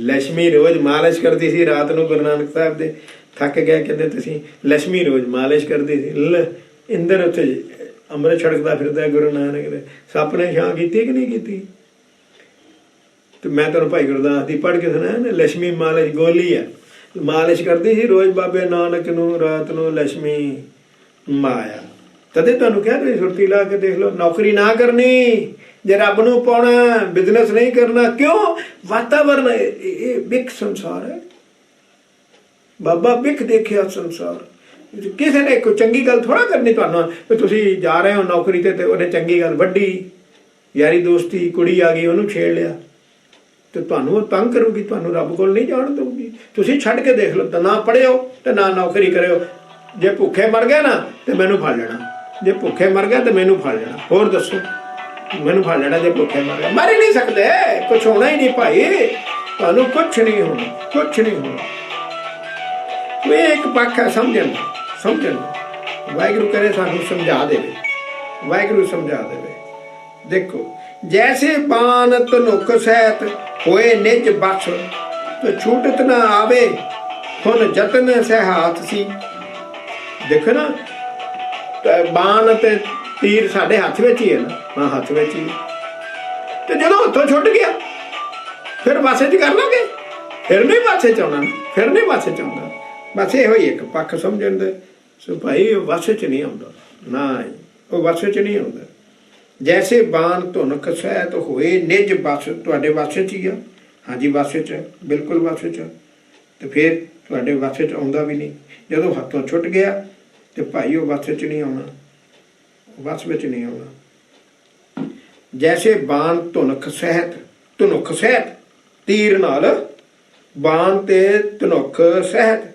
लक्ष्मी रोज मालिश करती सी रात नूं, गुरु नानक साहब दे थक गए कहते तुसीं, लक्ष्मी रोज मालिश करती सी। इंदर उत्थे अमृत छड़कदा फिरदा गुरु नानक दे, सप ने छां कीती कि नहीं कीती? तो मैं तुहानूं भाई गुरदास दी पढ़ के सुनाया ना, लक्ष्मी मालिश गोली है, मालिश करती सी रोज बाबे नानक नूं रात नूं लक्ष्मी माया। तदे तुहानूं क्या तुसीं सुरती ला के देख लो, नौकरी ना करनी जे रब नूं पाउणा, बिजनेस नहीं करना। क्यों? वातावरण बिख संसार है, बाबा बिख देखिया संसार। किसी ने कोई चंगी गल थोड़ा करनी तुहानूं भी तुसीं जा रहे हो नौकरी ते उहने चंगी गल वड्डी यारी दोस्ती कुड़ी आ गई उहनूं छेड़ लिया, तो तुहानूं तंग करूगी, तुहानूं रब कोल नहीं जाण दूगी। तुसीं छड्ड के देख लो, तो ना पढ़िओ ते ना नौकरी करिओ। जे भुखे मर गए ना तो मैनूं फड़ लेना, जे भुखे मर गए तो मैनूं फड़ लेना। होर दसो मैनू फड़ लेना जे भुखे मर ही नहीं सकते, कुछ होना ही नहीं भाई, तुहानू कुछ नहीं होना, कुछ नहीं होना। तो ये एक पक्ष है समझन समझन। वाहिगुरू करे सानू समझा देवे, वाहिगुरू समझा देवे। देखो जैसे बान धनुख सहित होए निज बस, तो छूटत ना आवे हुन जतन सह हाथ सी। देखो ना बाण ते तीर साढ़े हथ विच ही है ना, हाँ हथ विच ही। तो जो हथों छुट गया फिर बस च कर लोगे, फिर नहीं बस च आउणा, फिर नहीं बस च आउणा। बस यो ही एक पक्ष समझण दे। सो भाई बस च नहीं आउंदा ना, वो बस च नहीं आउंदा। जैसे बाण धुनक सहित होए निज बस, तुहाडे बस च ही आ। हाँ जी बस च, बिल्कुल बस च। तो फिर तुहाडे बस च आउंदा भी नहीं। जदों हथों छुट गया तो भाई वो बस च नहीं आउणा, बस विच नहीं आउणा। जैसे बाण धुनक सहित, धनुख सहित तीर नाल, बाण ते धनुख सहित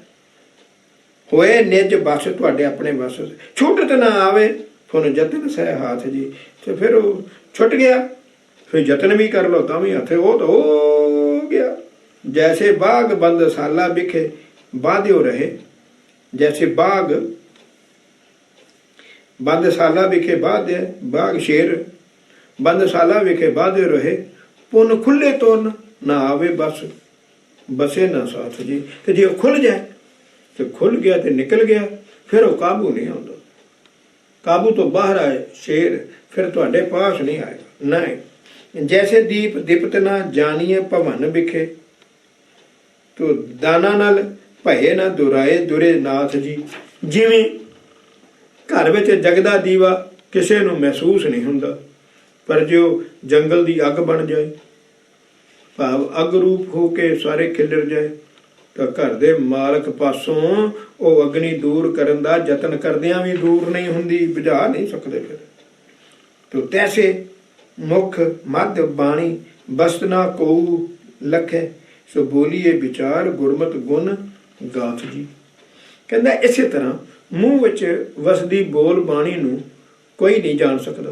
होए निज बस, तुहाडे अपने बस, छूटत ना आवे हुन जतन सह हाथ जी। तो फिर वो छुट गया, फिर जतन भी कर लो तां भी हथे वो तो हो गया। जैसे बाग बंदशाला बिखे बाध्यो रहे, जैसे बाग बंदशाला विखे बाध्य, बाग शेर बंदशाला विखे बाध्य रहे, पुन खुले तो ना आवे बस, बसे ना साथ जी। तो जो खुल जाए तो खुल गया तो निकल गया, फिर वो काबू नहीं आता, काबू तो बाहर आए शेर, फिर तुहाडे पास नहीं आएगा। नहीं जैसे दीप दीपत ना जानिए भवन विखे, तो दाना नाल भये ना दुराए दुरे नाथ जी। जिवें घर विच जगदा दीवा किसी नूं महसूस नहीं हुंदा, पर जो जंगल की अग बन जाए, भाव अग रूप हो के सारे खिलर जाए, तो घर दे मालक पासों वो अग्नि दूर करन दा यतन करदियां भी दूर नहीं हुंदी, बुझा नहीं सकते फिर। तो तैसे मुख मध्य बाणी बस्त ना कोऊ लखे, सो बोलीए विचार गुरमत गुण गाथ जी। कहंदा इसे तरह मूँह विच वसदी बोल बाणी नूं कोई नहीं जान सकता,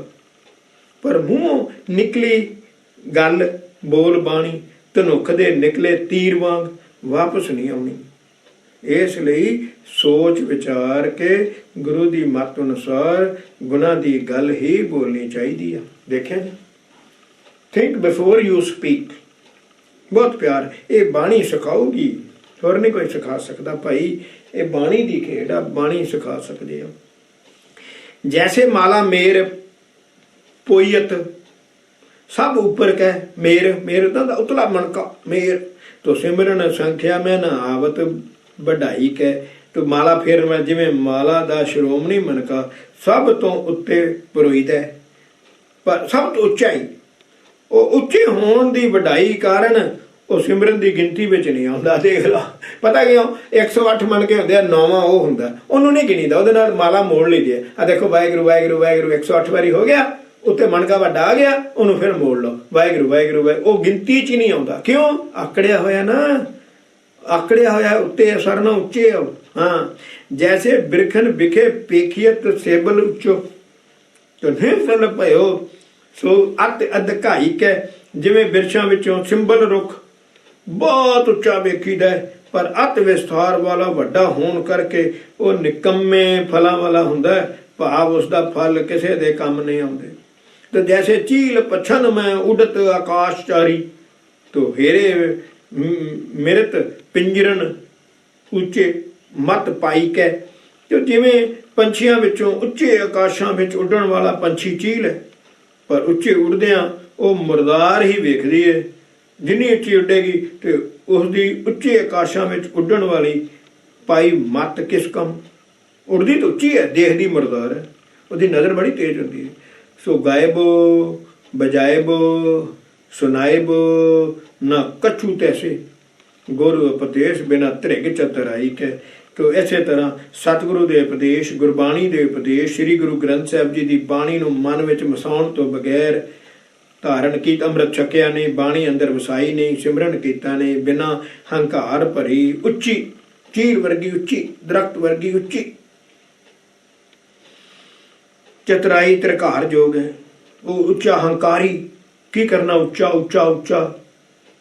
पर मूँहों निकली गल बोल बाणी धनुख दे निकले तीर वांग वापस नहीं आउणी। इसलिए सोच विचार के गुरु की मत अनुसार गुना की गल ही बोलनी चाहिए। देखिए जी, थिंक बिफोर यू स्पीक। बहुत प्यार, ये बाणी सिखाऊगी, और नहीं कोई सिखा सकता भाई। ये बाणी की खेड आ, बाणी सिखा सकते हो। जैसे माला मेर पोयत सब ऊपर कह मेर, मेर तो उतला मनका मेर, तो सिमरन संख्या में न आवत बढ़ाई कह। तो माला फेर में जिमें माला दा श्रोमणी मनका सब तो उत्ते पुरोहित है, पर सब तो उच्चा ही, वो उच्चे होने की वड्डाई कारण वो सिमरन की गिनती में नहीं आता। देख ला पता क्यों, 108 मन के होंगे, 9वां वो होंगे, उन्होंने नहीं गिनीदा, वो माला मोड़ ली दी। आ देखो वाहिगुरू वाहिगुरू वाहिगुरू 108 बारी हो गया, उत्ते मनका वड्डा आ गया, उन्होंने फिर मोड़ लो वाहिगुरू वाहिगुरू वाहिगुरू, वो गिनती च ही नहीं आता। क्यों, आकड़िया होया ना, आकड़िया होया उत्ते सरना उच्चे हो। हाँ जैसे बिरखन विखे पेखियत सेबल उच्चो, तो निफल भयो सो अत अधकाई कै। जिमें बिरछां विचों सिंबल रुख बहुत उच्चा वेखीदा है, पर अत विस्तार वाला वड्डा होण करके वो निकम्मे फलां वाला हुंदा है, भाव उसका फल किसी दे काम नहीं आउंदे। तो जैसे चील पछन में उड़त आकाशचारी, तो हेरे मिरत पिंजरन उच्चे मत पाई कै। तो जिमें पंछियां विचों उच्चे आकाशां विच उड़न वाला पंछी चील है, पर उच्चे उड़दियां वो मुरदार ही वेखदी है। जिन्नी उच्ची उड़ेगी तो उसकी उच्चे आकाशां विच उड़न वाली पाई मत किस कम। उड़दी तो उच्ची है, देखदी मुरदार है, उसकी नज़र बड़ी तेज होती है। सो गायबो बजायबो सुनायबो न कछु तैसे, गुरु उपदेश बिना त्रिग चतुराई के। तो इसे तरह सतगुरु के उपदेश, गुरबाणी के उपदेश, श्री गुरु ग्रंथ साहब जी की बाणी नूं मन विच वसाउण तो बगैर धारण की अमृत छकिया नहीं, बाणी अंदर वसाई नहीं, सिमरन किया नहीं, बिना हंकार भरी उच्ची चील वर्गी उच्ची, दरख्त वर्गी उच्ची चतुराई त्रिकार जोग है। ਉਹ ਉੱਚਾ ਹੰਕਾਰੀ ਕੀ ਕਰਨਾ, ਉੱਚਾ ਉੱਚਾ ਉੱਚਾ।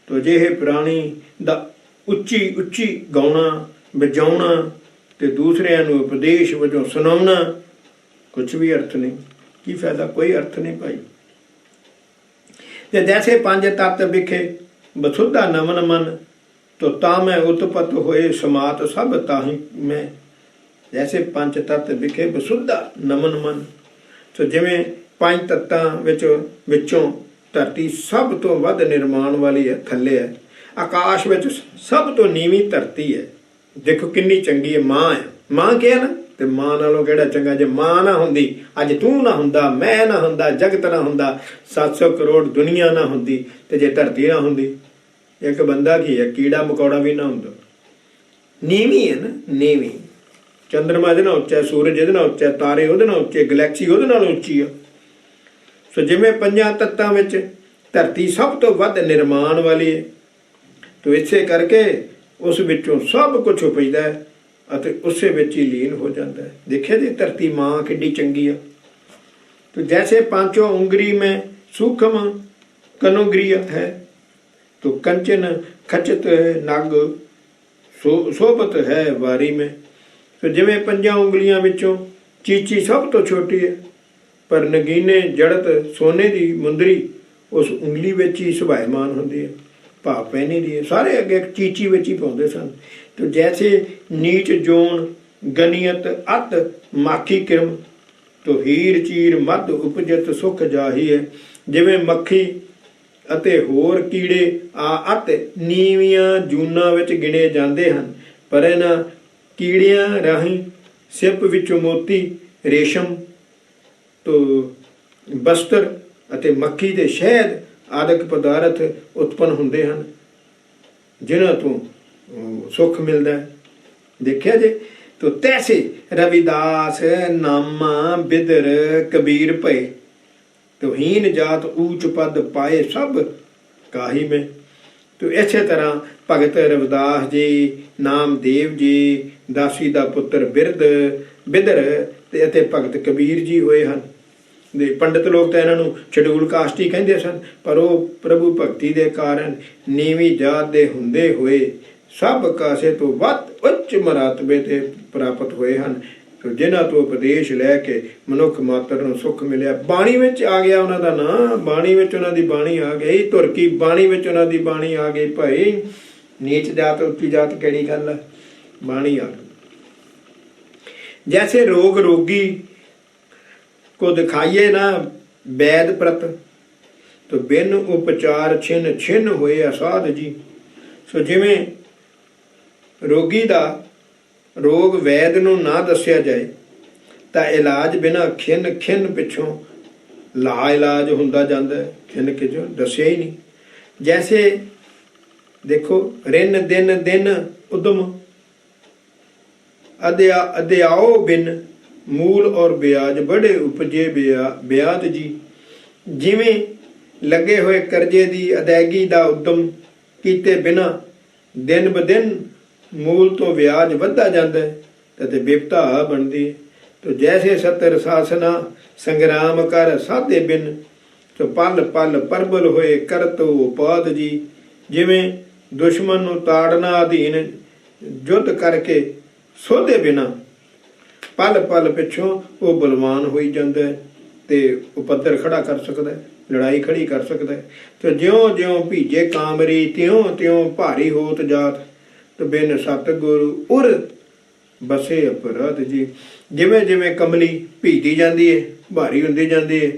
ਤੋ ਅਜਿਹੇ ਪ੍ਰਾਣੀ ਦਾ ਉੱਚੀ ਉੱਚੀ ਗਾਉਣਾ ਵਜਾਉਣਾ ਤੇ ਦੂਸਰਿਆਂ ਨੂੰ ਉਪਦੇਸ਼ ਵਜੋਂ ਸੁਣਾਉਣਾ ਕੁਛ ਵੀ ਅਰਥ ਨਹੀਂ। ਕੀ ਫਾਇਦਾ? ਕੋਈ ਅਰਥ ਨਹੀਂ ਭਾਈ। ਤੇ ਜੈਸੇ ਪੰਜ ਤੱਤ ਵਿਖੇ ਬਸੁੱਧਾ ਨਮਨ ਮਨ, ਤੋ ਤਾਂ ਮੈਂ ਉਤਪਤ ਹੋਏ ਸਮਾਤ ਸਭ ਤਾਹੀ ਮੈਂ। ਜੈਸੇ ਪੰਜ ਤੱਤ ਵਿਖੇ ਬਸੁੱਧਾ ਨਮਨ ਮਨ, ਸੋ ਜਿਵੇਂ ਪੰਜ ਤੱਤਾਂ ਵਿੱਚੋਂ ਧਰਤੀ ਸਭ ਤੋਂ ਵੱਧ ਨਿਰਮਾਣ ਵਾਲੀ ਹੈ, ਥੱਲੇ ਹੈ। ਆਕਾਸ਼ ਵਿੱਚ ਸਭ ਤੋਂ ਨੀਵੀਂ ਧਰਤੀ ਹੈ। ਦੇਖੋ ਕਿੰਨੀ ਚੰਗੀ ਹੈ। ਮਾਂ ਹੈ, ਮਾਂ ਕਿਹਾ ਨਾ, ਤੇ ਮਾਂ ਨਾਲੋਂ ਕਿਹੜਾ ਚੰਗਾ। ਜੇ ਮਾਂ ਨਾ ਹੁੰਦੀ, ਅੱਜ ਤੂੰ ਨਾ ਹੁੰਦਾ, ਮੈਂ ਨਾ ਹੁੰਦਾ, ਜਗਤ ਨਾ ਹੁੰਦਾ, 700 ਕਰੋੜ ਦੁਨੀਆ ਨਾ ਹੁੰਦੀ, ਤੇ ਜੇ ਧਰਤੀ ਨਾ ਹੁੰਦੀ, ਇੱਕ ਬੰਦਾ ਕੀ ਹੈ, ਕੀੜਾ ਮਕੌੜਾ ਵੀ ਨਾ ਹੁੰਦਾ। ਨੀਵੀਂ ਹੈ ਨਾ, ਨੀਵੀਂ। ਚੰਦਰਮਾ ਇਹਦੇ ਨਾਲ ਉੱਚਾ, ਸੂਰਜ ਇਹਦੇ ਨਾਲ ਉੱਚਾ, ਤਾਰੇ ਉਹਦੇ ਨਾਲ ਉੱਚੇ, ਗਲੈਕਸੀ ਉਹਦੇ ਨਾਲ ਉੱਚੀ ਆ। ਸੋ ਜਿਵੇਂ ਪੰਜਾਂ ਤੱਤਾਂ ਵਿੱਚ ਧਰਤੀ ਸਭ ਤੋਂ ਵੱਧ ਨਿਰਮਾਣ ਵਾਲੀ ਹੈ, ਤੋ ਇਸੇ ਕਰਕੇ ਉਸ ਵਿੱਚੋਂ ਸਭ ਕੁਝ ਉਪਜਦਾ ਹੈ ਅਤੇ ਉਸੇ ਵਿੱਚ ਹੀ ਲੀਨ ਹੋ ਜਾਂਦਾ ਹੈ। ਦੇਖਿਆ ਜੀ ਧਰਤੀ ਮਾਂ ਕਿੱਡੀ ਚੰਗੀ ਆ। ਤੋ ਜੈਸੇ ਪਾਂਚੋਂ ਉਂਗਰੀ ਮੈਂ ਸੂਖਮ ਕਨੁਗ੍ਰਿਆ ਹੈ, ਤੋ ਕੰਚਨ ਖਚਤ ਨਗ ਸੋਭਤ ਹੈ ਵਾਰੀ ਮੈਂ। ਸੋ ਜਿਵੇਂ ਪੰਜਾਂ ਉਂਗਲੀਆਂ ਵਿੱਚੋਂ ਚੀਚੀ ਸਭ ਤੋਂ ਛੋਟੀ ਹੈ, ਪਰ ਨਗੀਨੇ ਜੜਤ ਸੋਨੇ ਦੀ ਮੁੰਦਰੀ ਉਸ ਉਂਗਲੀ ਵਿੱਚ ਹੀ ਸੁਭਾਇਮਾਨ ਹੁੰਦੀ ਹੈ, ਭਾਵ ਪਹਿਨੀ ਦੀ ਹੈ। ਸਾਰੇ ਅੱਗੇ ਚੀਚੀ ਵਿੱਚ ਹੀ ਪਾਉਂਦੇ ਸਨ। ਤੇ ਜੈਸੇ ਨੀਚ ਜੋਨ ਗਨੀਅਤ ਅਤ ਮਾਖੀ ਕਿਰਮ, ਤੋ ਹੀਰ ਚੀਰ ਮੱਧ ਉਪਜਤ ਸੁਖ ਜਾਹੀ ਹੈ। ਜਿਵੇਂ ਮੱਖੀ ਅਤੇ ਹੋਰ ਕੀੜੇ ਅਤ ਨੀਵੀਆਂ ਜੂਨਾਂ ਵਿੱਚ ਗਿਣੇ ਜਾਂਦੇ ਹਨ, ਪਰ ਇਹਨਾਂ ਕੀੜਿਆਂ ਰਾਹੀਂ ਸਿਪ ਵਿੱਚੋਂ ਮੋਤੀ, ਰੇਸ਼ਮ ਤੋਂ ਬਸਤਰ ਅਤੇ ਮੱਖੀ ਦੇ ਸ਼ਹਿਦ ਆਦਿਕ ਪਦਾਰਥ ਉਤਪੰਨ ਹੁੰਦੇ ਹਨ, ਜਿਨ੍ਹਾਂ ਤੋਂ ਸੁੱਖ ਮਿਲਦਾ ਹੈ। ਦੇਖਿਆ ਜੇ ਤੋ ਤੈਸੇ ਰਵਿਦਾਸ ਨਾਮਾ ਬਿਦਰ ਕਬੀਰ ਭਏ, ਤੋ ਹੀਨ ਜਾਤ ਊਚ ਪਦ ਪਾਏ ਸਭ ਕਾਹੀ ਮੈਂ। ਤੋ ਇਸੇ ਤਰ੍ਹਾਂ ਭਗਤ ਰਵਿਦਾਸ ਜੀ, ਨਾਮਦੇਵ ਜੀ, ਦਾਸੀ ਦਾ ਪੁੱਤਰ ਬਿਦਰ ਤੇ ਅਤੇ ਭਗਤ ਕਬੀਰ ਜੀ ਹੋਏ ਹਨ। ਦੇ ਪੰਡਿਤ ਲੋਕ ਤਾਂ ਇਹਨਾਂ ਨੂੰ ਸ਼ਡਿਊਲ ਕਾਸਟ ਹੀ ਕਹਿੰਦੇ ਸਨ, ਪਰ ਉਹ ਪ੍ਰਭੂ ਭਗਤੀ ਦੇ ਕਾਰਨ ਨੀਵੀਂ ਜਾਤ ਦੇ ਹੁੰਦੇ ਹੋਏ ਸਭ ਕਾਸੇ ਤੋਂ ਵੱਧ ਉੱਚ ਮਰਾਤਬੇ ਤੇ ਪ੍ਰਾਪਤ ਹੋਏ ਹਨ। ਜਿਨ੍ਹਾਂ ਤੋਂ ਉਪਦੇਸ਼ ਲੈ ਕੇ ਮਨੁੱਖ ਮਾਤਰ ਨੂੰ ਸੁੱਖ ਮਿਲਿਆ। ਬਾਣੀ ਵਿੱਚ ਆ ਗਿਆ ਉਹਨਾਂ ਦਾ ਨਾਂ, ਬਾਣੀ ਵਿੱਚ ਉਹਨਾਂ ਦੀ ਬਾਣੀ ਆ ਗਈ, ਤੁਰਕੀ ਬਾਣੀ ਵਿੱਚ ਉਹਨਾਂ ਦੀ ਬਾਣੀ ਆ ਗਈ। ਭਾਈ ਨੀਚ ਜਾਤ ਉੱਚੀ ਜਾਤ ਕਿਹੜੀ ਗੱਲ ਹੈ, ਬਾਣੀ ਆ ਗਈ। ਜੈਸੇ ਰੋਗ ਰੋਗੀ को दिखाइए ना वैद प्रत, तो बिन उपचार छिन छिन होए असाध जी। सो जिमें रोगी ਦਾ ਰੋਗ ਵੈਦ ਨੂੰ ਨਾ ਦੱਸਿਆ ਜਾਏ ਤਾਂ ਇਲਾਜ ਬਿਨਾਂ ਖਿੰਨ ਪਿੱਛੋਂ ਲਾ ਇਲਾਜ ਹੁੰਦਾ ਜਾਂਦਾ ਹੈ, ਖਿੰਨ ਕਿਚੋਂ ਦੱਸਿਆ ਹੀ ਨਹੀਂ। ਜੈਸੇ ਦੇਖੋ ਰਿਨ ਦਿਨ ਉਦਮ ਅਧਿਆਓ ਬਿਨ मूल और ब्याज बड़े उपजे ब्याज जी। जिमें लगे हुए करजे की अदायगी का उद्यम किए बिना दिन ब दिन मूल तो ब्याज वधदा जाता है ते बिपता बनती है। तो जैसे सतर सासना संग्राम कर साधे बिन, तो पल पल परबल होए करत उपाद जी। जिमें दुश्मन नूं ताड़ना अधीन युद्ध करके सोधे बिना पल पल पिछों वो बलवान होई जाता है, तो उपद्र खड़ा कर सकता है, लड़ाई खड़ी कर सकता है। तो ज्यों ज्यों भीजे कामरी त्यों त्यों भारी होत जात, तो बिन सतगुरु उर बसे अपराध जी। जिमें जिमें कमली भीती जाती है, भारी होंदी जाती है,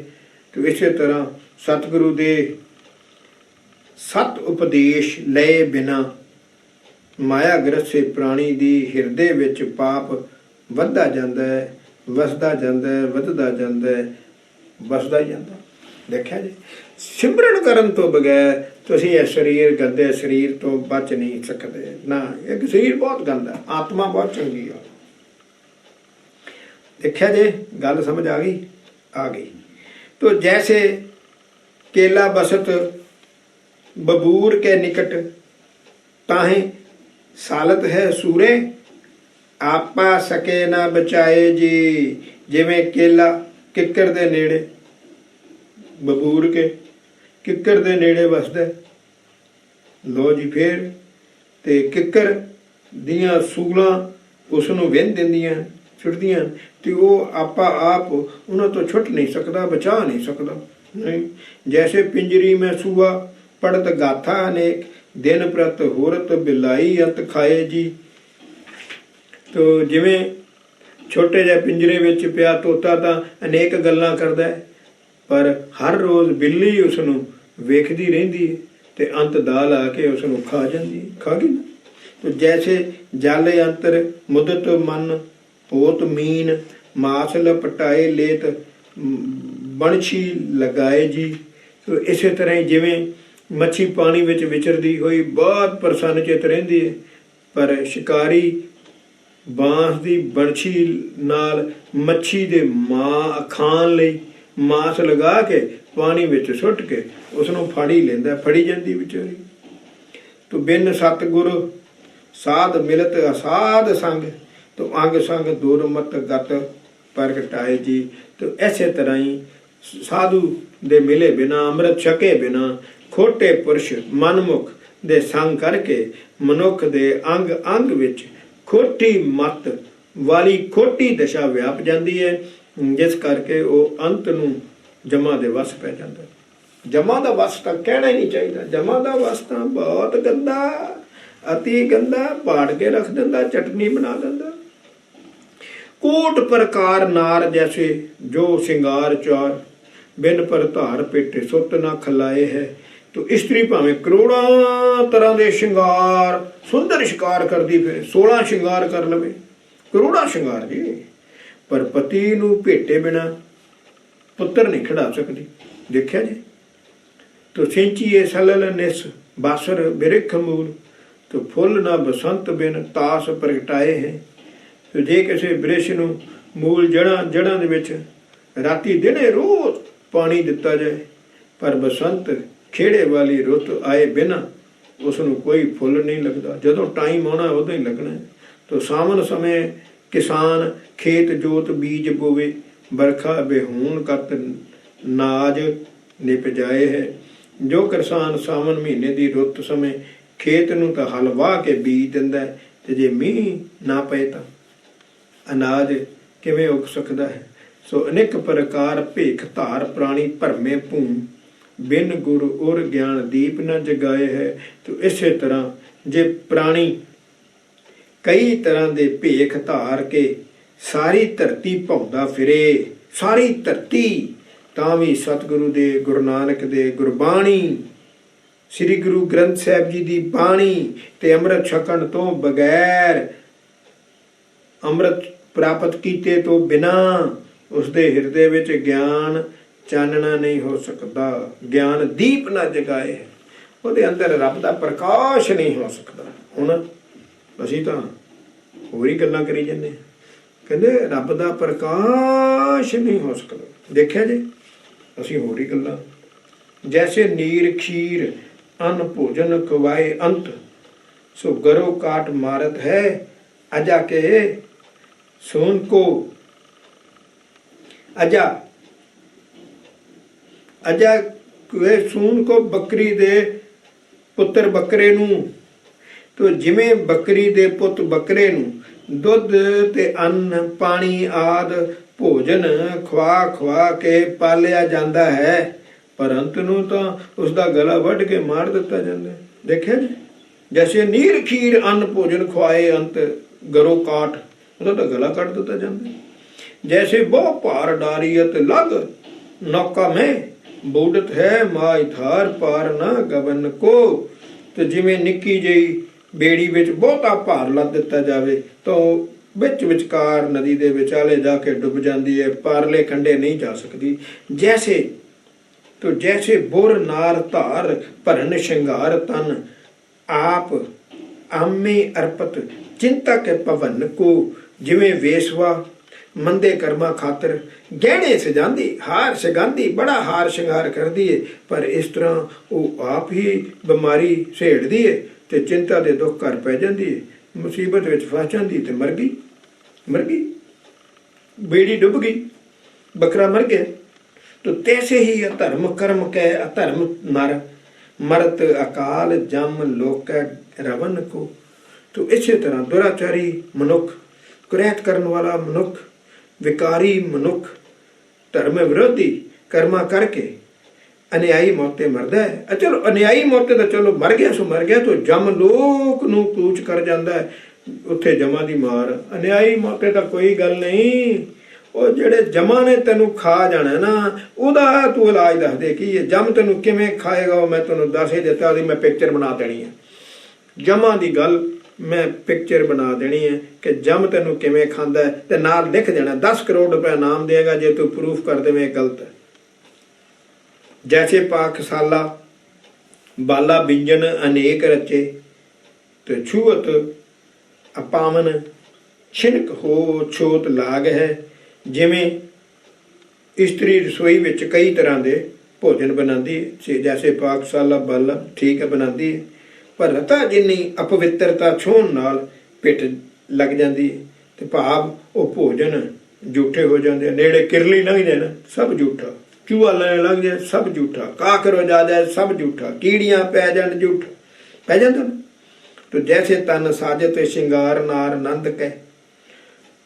तो इस तरह सतगुरु दे सत उपदेश लए बिना माया ग्रसे प्राणी दी हिरदे विच पाप ਵੱਧਦਾ ਜਾਂਦਾ ਹੈ, ਵਸਦਾ ਜਾਂਦਾ ਹੈ, ਵੱਧਦਾ ਜਾਂਦਾ ਹੈ, ਵਸਦਾ ਹੀ ਜਾਂਦਾ। ਦੇਖਿਆ ਜੀ ਸਿਮਰਨ ਕਰਨ ਤੋਂ ਬਗੈਰ ਤੁਸੀਂ ਇਹ ਸਰੀਰ ਗੰਦੇ ਸਰੀਰ ਤੋਂ ਬਚ ਨਹੀਂ ਸਕਦੇ ਨਾ। ਇੱਕ ਸਰੀਰ ਬਹੁਤ ਗੰਦਾ, ਆਤਮਾ ਬਹੁਤ ਚੰਗੀ ਆ। देखा जे गल समझ आ गई। तो जैसे केला बसत बबूर के निकट ताहे सालत है सूरे आपा सके ना बचाए जी। जिमें केला किक्कर दे नेड़े ਬਬੂਰ ਕੇ ਕਿੱਕਰ ਦੇ ਨੇੜੇ ਵਸਦਾ। ਲੋ ਜੀ ਫੇਰ ਤੇ ਕਿੱਕਰ ਦੀਆਂ ਸੂਲਾਂ ਉਸ ਨੂੰ ਵਿੰਨ ਦਿੰਦੀਆਂ, ਛੁੱਟਦੀਆਂ, ਤੇ ਉਹ ਆਪਾ ਆਪ ਉਹਨਾਂ ਤੋਂ ਛੁੱਟ ਨਹੀਂ ਸਕਦਾ, ਬਚਾ ਨਹੀਂ ਸਕਦਾ। ਨਹੀਂ, ਜੈਸੇ ਪਿੰਜਰੀ ਮੈਂ ਸੂਆ ਪੜਤ ਗਾਥਾ ਅਨੇਕ, ਦਿਨ ਪ੍ਰਤ ਹੋਰਤ ਬਿਲਾਈ ਅੰਤ ਖਾਏ ਜੀ। ਤੋ ਜਿਵੇਂ ਛੋਟੇ ਜਿਹੇ ਪਿੰਜਰੇ ਵਿੱਚ ਪਿਆ ਤੋਤਾ ਤਾਂ ਅਨੇਕ ਗੱਲਾਂ ਕਰਦਾ ਹੈ, ਪਰ ਹਰ ਰੋਜ਼ ਬਿੱਲੀ ਉਸ ਨੂੰ ਵੇਖਦੀ ਰਹਿੰਦੀ ਹੈ ਤੇ ਅੰਤ ਦਾਲ ਆ ਕੇ ਉਸ ਨੂੰ ਖਾ ਜਾਂਦੀ ਹੈ, ਖਾ ਗਈ ਨਾ। ਤੋ ਜੈਸੇ ਜਲ ਅੰਤਰ ਮੁਦਤ ਮਨ ਹੋਤ ਮੀਨ, ਮਾਸ ਲਪਟਾਏ ਲੇਤ ਬਣਛੀ ਲਗਾਏ ਜੀ। ਤੋ ਇਸੇ ਤਰ੍ਹਾਂ ਹੀ ਜਿਵੇਂ ਮੱਛੀ ਪਾਣੀ ਵਿੱਚ ਵਿਚਰਦੀ ਹੋਈ ਬਹੁਤ ਪ੍ਰਸੰਨ ਚਿਤ ਰਹਿੰਦੀ ਹੈ, ਪਰ ਸ਼ਿਕਾਰੀ ਬਾਂਸ ਦੀ ਬਣਛੀ ਨਾਲ ਮੱਛੀ ਦੇ ਖਾਣ ਲਈ ਮਾਸ ਲਗਾ ਕੇ ਪਾਣੀ ਵਿੱਚ ਸੁੱਟ ਕੇ ਉਸ ਨੂੰ ਫੜ ਹੀ ਲੈਂਦਾ, ਫੜੀ ਜਾਂਦੀ ਵਿਚਾਰੀ। ਤੋ ਬਿਨ ਸਤਿਗੁਰ ਸਾਧ ਮਿਲਤ ਅਸਾਧ ਸੰਗ, ਤੋ ਅੰਗ ਸੰਗ ਦੁਰਮਤ ਗਤ ਪ੍ਰਗਟਾਏ ਜੀ। ਤੋ ਇਸੇ ਤਰ੍ਹਾਂ ਹੀ ਸਾਧੂ ਦੇ ਮਿਲੇ ਬਿਨਾ, ਅੰਮ੍ਰਿਤ ਛਕੇ ਬਿਨਾ, ਖੋਟੇ ਪੁਰਸ਼ ਮਨਮੁਖ ਦੇ ਸੰਗ ਕਰਕੇ ਮਨੁੱਖ ਦੇ ਅੰਗ ਅੰਗ ਵਿੱਚ ਖੋਟੀ ਮਤ ਵਾਲੀ ਖੋਟੀ ਦਸ਼ਾ ਵਿਆਪ ਜਾਂਦੀ ਹੈ, ਜਿਸ ਕਰਕੇ ਉਹ ਅੰਤ ਨੂੰ ਜਮਾ ਦੇ ਵਸ ਪੈ ਜਾਂਦਾ। ਜਮਾ ਦਾ ਵਸ ਤਾਂ ਕਹਿਣਾ ਹੀ ਨਹੀਂ ਚਾਹੀਦਾ। ਜਮਾ ਦਾ ਵਸ ਤਾਂ ਬਹੁਤ ਗੰਦਾ, ਅਤੀ ਗੰਦਾ, ਪਾੜ ਕੇ ਰੱਖ ਦਿੰਦਾ, ਚਟਨੀ ਬਣਾ ਦਿੰਦਾ। ਕੋਟ ਪ੍ਰਕਾਰ ਨਾਰ ਜੈਸੇ ਜੋ ਸ਼ਿੰਗਾਰ ਚਾਰ, ਬਿਨ ਪਰ ਧਾਰ ਪੇਟੇ ਸੁੱਤ ਨਾ ਖਲਾਏ ਹੈ। ਤੋ ਇਸਤਰੀ ਭਾਵੇਂ ਕਰੋੜਾਂ ਤਰ੍ਹਾਂ ਦੇ ਸ਼ਿੰਗਾਰ, ਸੁੰਦਰ ਸ਼ਿਕਾਰ ਕਰਦੀ ਫਿਰੇ, 16 ਸ਼ਿੰਗਾਰ ਕਰ ਲਵੇ, ਕਰੋੜਾਂ ਸ਼ਿੰਗਾਰ ਜੀ, ਪਰ ਪਤੀ ਨੂੰ ਭੇਟੇ ਬਿਨਾ ਪੁੱਤਰ ਨਹੀਂ ਖੜਾ ਸਕਦੀ। ਦੇਖਿਆ ਜੀ। ਤੋ ਸਿੰਚੀਏ ਸਲਲ ਨਿਸ ਬਾਸਰ ਬਿਰਖ ਮੂਲ, ਤੋ ਫੁੱਲ ਨਾ ਬਸੰਤ ਬਿਨ ਤਾਸ ਪ੍ਰਗਟਾਏ ਹੈ। ਤੋ ਜੇ ਕਿਸੇ ਬ੍ਰਿਸ਼ ਨੂੰ ਮੂਲ ਜੜ੍ਹਾਂ ਦੇ ਵਿੱਚ ਰਾਤੀ ਦਿਨੇ ਰੋਜ਼ ਪਾਣੀ ਦਿੱਤਾ ਜਾਏ, ਪਰ ਬਸੰਤ ਖੇੜੇ ਵਾਲੀ ਰੁੱਤ ਆਏ ਬਿਨਾ ਉਸ ਨੂੰ ਕੋਈ ਫੁੱਲ ਨਹੀਂ ਲੱਗਦਾ। ਜਦੋਂ ਟਾਈਮ ਆਉਣਾ ਉਦੋਂ ਹੀ ਲੱਗਣਾ। ਤੋ ਸਾਵਣ ਸਮੇਂ ਕਿਸਾਨ ਖੇਤ ਜੋਤ ਬੀਜ ਬੋਵੇ, ਬਰਖਾ ਬਿਹੂਣ ਕਤ ਨਾਜ ਨਿਪ ਜਾਏ ਹੈ। ਜੋ ਕਿਸਾਨ ਸਾਵਣ ਮਹੀਨੇ ਦੀ ਰੁੱਤ ਸਮੇਂ ਖੇਤ ਨੂੰ ਤਾਂ ਹਲ ਵਾਹ ਕੇ ਬੀਜ ਦਿੰਦਾ, ਤੇ ਜੇ ਮੀਂਹ ਨਾ ਪਏ ਤਾਂ ਅਨਾਜ ਕਿਵੇਂ ਉੱਗ ਸਕਦਾ ਹੈ। ਸੋ ਅਨੇਕ ਪ੍ਰਕਾਰ ਭੇਖ ਧਾਰ ਪ੍ਰਾਣੀ ਭਰਮੇ ਭੂ, ਬਿਨ ਗੁਰ ਉਰ ਗਿਆਨ ਦੀਪ ਨਾ ਜਗਾਏ ਹੈ। ਤੋ ਇਸੇ ਤਰ੍ਹਾਂ ਜੇ ਪ੍ਰਾਣੀ ਕਈ ਤਰ੍ਹਾਂ ਦੇ ਭੇਖ ਧਾਰ ਕੇ ਸਾਰੀ ਧਰਤੀ ਭੌਂਦਾ ਫਿਰੇ, ਸਾਰੀ ਧਰਤੀ, ਤਾਂ ਵੀ ਸਤਿਗੁਰੂ ਦੇ, ਗੁਰੂ ਨਾਨਕ ਦੇ ਗੁਰਬਾਣੀ, ਸ੍ਰੀ ਗੁਰੂ ਗ੍ਰੰਥ ਸਾਹਿਬ ਜੀ ਦੀ ਬਾਣੀ ਤੇ ਅੰਮ੍ਰਿਤ ਛਕਣ ਤੋਂ ਬਗੈਰ, ਅੰਮ੍ਰਿਤ ਪ੍ਰਾਪਤ ਕੀਤੇ ਤੋਂ ਬਿਨਾ ਉਸਦੇ ਹਿਰਦੇ ਵਿੱਚ ਗਿਆਨ ਚਾਨਣਾ ਨਹੀਂ ਹੋ ਸਕਦਾ, ਗਿਆਨ ਦੀਪ ਨਾ ਜਗਾਏ, ਉਹਦੇ ਅੰਦਰ ਰੱਬ ਦਾ ਪ੍ਰਕਾਸ਼ ਨਹੀਂ ਹੋ ਸਕਦਾ। ਹੁਣ ਅਸੀਂ ਤਾਂ ਹੋਰ ਹੀ ਗੱਲਾਂ ਕਰੀ ਜਾਂਦੇ, ਕਹਿੰਦੇ ਰੱਬ ਦਾ ਪ੍ਰਕਾਸ਼ ਨਹੀਂ ਹੋ ਸਕਦਾ। ਦੇਖਿਆ ਜੀ, ਅਸੀਂ ਹੋਰ ਹੀ ਗੱਲਾਂ। ਜੈਸੇ ਨੀਰ ਖੀਰ ਅੰਨ ਭੋਜਨ ਖਵਾਏ ਅੰਤ, ਸੋ ਗਰੋ ਕਾਟ ਮਾਰਤ ਹੈ ਅਜਾ ਕੇ ਸੋਨ ਕੋ ਅਜਾ ਸੂਨ ਕੋ, ਬੱਕਰੀ ਦੇ ਪੁੱਤਰ ਬੱਕਰੇ ਨੂੰ। ਤੋ ਜਿਵੇਂ ਬੱਕਰੀ ਦੇ ਪੁੱਤ ਬੱਕਰੇ ਨੂੰ ਦੁੱਧ ਤੇ ਅੰਨ ਪਾਣੀ ਆਦ ਭੋਜਨ ਖਵਾ ਖਵਾ ਕੇ ਪਾਲਿਆ ਜਾਂਦਾ ਹੈ, ਪਰ ਅੰਤ ਨੂੰ ਤਾਂ ਉਸ ਦਾ ਗਲਾ ਵੱਢ ਕੇ ਮਾਰ ਦਿੱਤਾ ਜਾਂਦਾ। ਦੇਖਿਆ ਜੀ। ਜੈਸੇ ਨੀਰ ਖੀਰ ਅੰਨ ਭੋਜਨ ਖਵਾਏ ਅੰਤ ਗਰੋ ਕਾਟ, ਉਹਦਾ ਤਾਂ ਗਲਾ ਕੱਟ ਦਿੱਤਾ ਜਾਂਦਾ। ਜੈਸੇ ਬਹੁ ਭਾਰ ਡਾਰੀਅਤ ਲਗ ਨੌਕਾ ਮੈਂ, ਬੋਡਤ ਹੈ ਮਾਈ ਥਾਰ ਪਾਰ ਨਾ ਗਵਨ ਕੋ। ਤੇ ਜਿਵੇਂ ਨਿੱਕੀ ਜਿਹੀ ਬੇੜੀ ਵਿੱਚ ਬਹੁਤਾ ਭਾਰ ਲੱਦ ਦਿੱਤਾ ਜਾਵੇ ਤਾਂ ਵਿੱਚ ਵਿਚਕਾਰ ਨਦੀ ਦੇ ਵਿਚਾਲੇ ਜਾ ਕੇ ਡੁੱਬ ਜਾਂਦੀ ਹੈ, ਪਾਰਲੇ ਕੰਢੇ ਨਹੀਂ ਜਾ ਸਕਦੀ। ਜੈਸੇ ਬੁਰ ਨਾਰ ਧਾਰ ਭਰਨ ਸ਼ਿੰਗਾਰ ਤਨ, ਆਪ ਆਮੇ ਅਰਪਤ ਚਿੰਤਾ ਕੇ ਭਵਨ ਕੋ। ਜਿਵੇਂ ਵੇਸਵਾ ਮੰਦੇ ਕਰਮਾਂ ਖਾਤਰ ਗਹਿਣੇ ਸਜਾਂਦੀ, ਹਾਰ ਸਗਾਂਦੀ, ਬੜਾ ਹਾਰ ਸ਼ਿੰਗਾਰ ਕਰਦੀ ਹੈ, ਪਰ ਇਸ ਤਰ੍ਹਾਂ ਉਹ ਆਪ ਹੀ ਬਿਮਾਰੀ ਸਹੇੜਦੀ ਹੈ ਤੇ ਚਿੰਤਾ ਦੇ ਦੁੱਖ ਘਰ ਪੈ ਜਾਂਦੀ ਹੈ, ਮੁਸੀਬਤ ਵਿੱਚ ਫਸ ਜਾਂਦੀ ਤੇ ਮਰ ਗਈ। ਬੇੜੀ ਡੁੱਬ ਗਈ, ਬੱਕਰਾ ਮਰ ਗਿਆ। तो तैसे ही अधर्म कर्म कै अधर्म नर मरत अकाल जम लोक रवन को। तो इसी तरह दुराचारी मनुख, कुरैत करने वाला मनुख, विकारी मनुख, धर्म विरोधी कर्मा करके अन्यायी मौते मरदा है। चलो अन्यायी मौते तो चलो मर गया सो मर गया, तो जम लोक नूं कूच कर जांदा है, उत्थे जमा दी मार। अन्यायी मौते तो कोई गल नहीं, ਉਹ ਜਿਹੜੇ ਜਮਾਂ ਨੇ ਤੈਨੂੰ ਖਾ ਜਾਣਾ ਨਾ, ਉਹਦਾ ਤੂੰ ਇਲਾਜ ਦੱਸ ਦੇ ਕੀ ਹੈ। ਜਮ ਤੈਨੂੰ ਕਿਵੇਂ ਖਾਏਗਾ ਉਹ ਮੈਂ ਤੈਨੂੰ ਦੱਸ ਹੀ ਦਿੱਤਾ, ਉਹਦੀ ਮੈਂ ਪਿਕਚਰ ਬਣਾ ਦੇਣੀ ਹੈ। ਜਮਾਂ ਦੀ ਗੱਲ ਮੈਂ ਪਿਕਚਰ ਬਣਾ ਦੇਣੀ ਹੈ ਕਿ ਜਮ ਤੈਨੂੰ ਕਿਵੇਂ ਖਾਂਦਾ ਹੈ, ਤੇ ਨਾਲ ਲਿਖ ਦੇਣਾ 10 ਕਰੋੜ ਰੁਪਏ ਨਾਮ ਦੇਗਾ ਜੇ ਤੂੰ ਪ੍ਰੂਫ ਕਰ ਦੇਵੇਂ ਇਹ ਗਲਤ ਹੈ। ਜੈਸੇ ਪਾਕਸ਼ਾਲਾ ਬਾਲਾ ਬਿੰਜਨ ਅਨੇਕ ਰਚੇ, ਤੇ ਛੂਅਤ ਅਪਾਵਨ ਛਿਨਕ ਹੋ ਛੋਤ ਲਾਗ ਹੈ। ਜਿਵੇਂ ਇਸਤਰੀ ਰਸੋਈ ਵਿੱਚ ਕਈ ਤਰ੍ਹਾਂ ਦੇ ਭੋਜਨ ਬਣਾਉਂਦੀ ਹੈ, ਜੈਸੇ ਪਾਕਸ਼ਾਲਾ ਬਾਲਾ ਠੀਕ ਹੈ ਬਣਾਉਂਦੀ ਹੈ, ਪਰ ਰਤਾ ਜਿੰਨੀ ਅਪਵਿੱਤਰਤਾ ਛੋਹਣ ਨਾਲ ਪਿੱਠ ਲੱਗ ਜਾਂਦੀ ਹੈ, ਤੇ ਭਾਵ ਉਹ ਭੋਜਨ ਝੂਠੇ ਹੋ ਜਾਂਦੇ। ਨੇੜੇ ਕਿਰਲੀ ਲੰਘ ਜਾਏ ਨਾ ਸਭ ਝੂਠਾ, ਚੂਹਾ ਲੰਘ ਜਾਏ ਸਭ ਝੂਠਾ, ਕਾਕਰੋਚ ਆ ਜਾਏ ਸਭ ਝੂਠਾ, ਕੀੜੀਆਂ ਪੈ ਜਾਣ ਝੂਠ ਪੈ ਜਾਂਦਾ। तो जैसे तन साजत श्रृंगार नार नंद कह,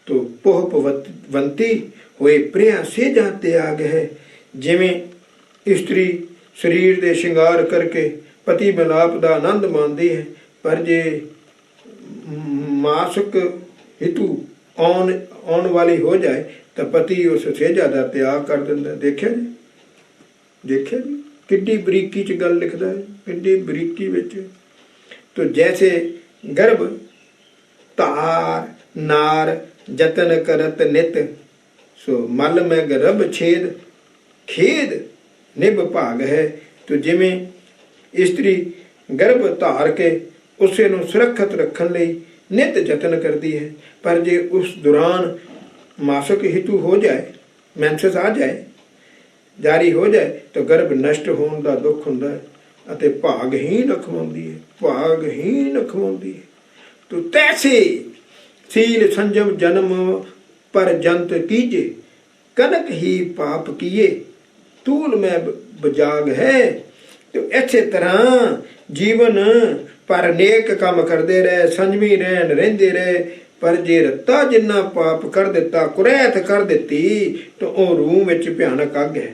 तो पोह पवंती होए प्रिया से जाते आग है। जिमें स्त्री शरीर दे श्रृंगार करके पति मिलाप का आनंद मानती है, पर जे मासक हितु आउण वाली हो जाए तो पति उस सेजा का त्याग कर दिंदा। देखिया जी, देखिया जी किड्डी बरीकी च गल लिखदा है, किड्डी बरीकी विच। तो जैसे गर्भ तार नार जतन करत नित, सो मल में गर्भ छेद खेद निभ भाग है। तो जिमें स्त्री गर्भ धार के उसे नूं सुरक्षित रखण लई नित जतन करती है, पर जे उस दौरान मासक हितु हो जाए, मैंसस आ जाए, जारी हो जाए, तो गर्भ नष्ट होने का दुख हुंदा है ਅਤੇ ਭਾਗਹੀਨ ਅਖਵਾਉਂਦੀ ਹੈ, ਭਾਗਹੀਨ ਅਖਵਾਉਂਦੀ ਹੈ। तो तैसे सील संजम जन्म पर जंत कीजे, कनक ही पाप किए तूल में बजाग है। तो इसे तरह जीवन पर नेक काम करते रहे, संजमी रहन रहंदे रहे, पर जे रत्ता जिन्ना पाप कर दिता, कुरैत कर दिती, तो वह रूह विच भयानक अग है।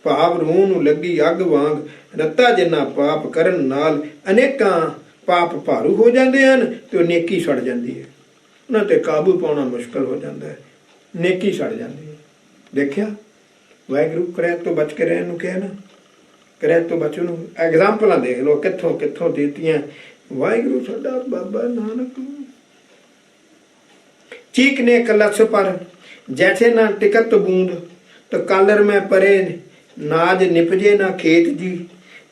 भाव रूह नूं लगी अग वांग रत्ता जिन्ना पाप करन नाल अनेकां पाप भारू हो जाते हैं, तो नेकी सड़ जाती है, उन्हां ते काबू पाउणा मुश्किल हो जाता है, नेकी सड़ जाती है। देखिया वाहिगुरू करैत तो बच के रहन नूं कहा ना, करैत तो बचन नूं एग्जाम्पलां देख लो कित्थों कित्थों दित्तियां। वाहिगुरू साडा बाबा नानक चीकने कलश पर जैसे ना टिकत बूंद, तो कालर में परे नाज निपजे ना खेत जी।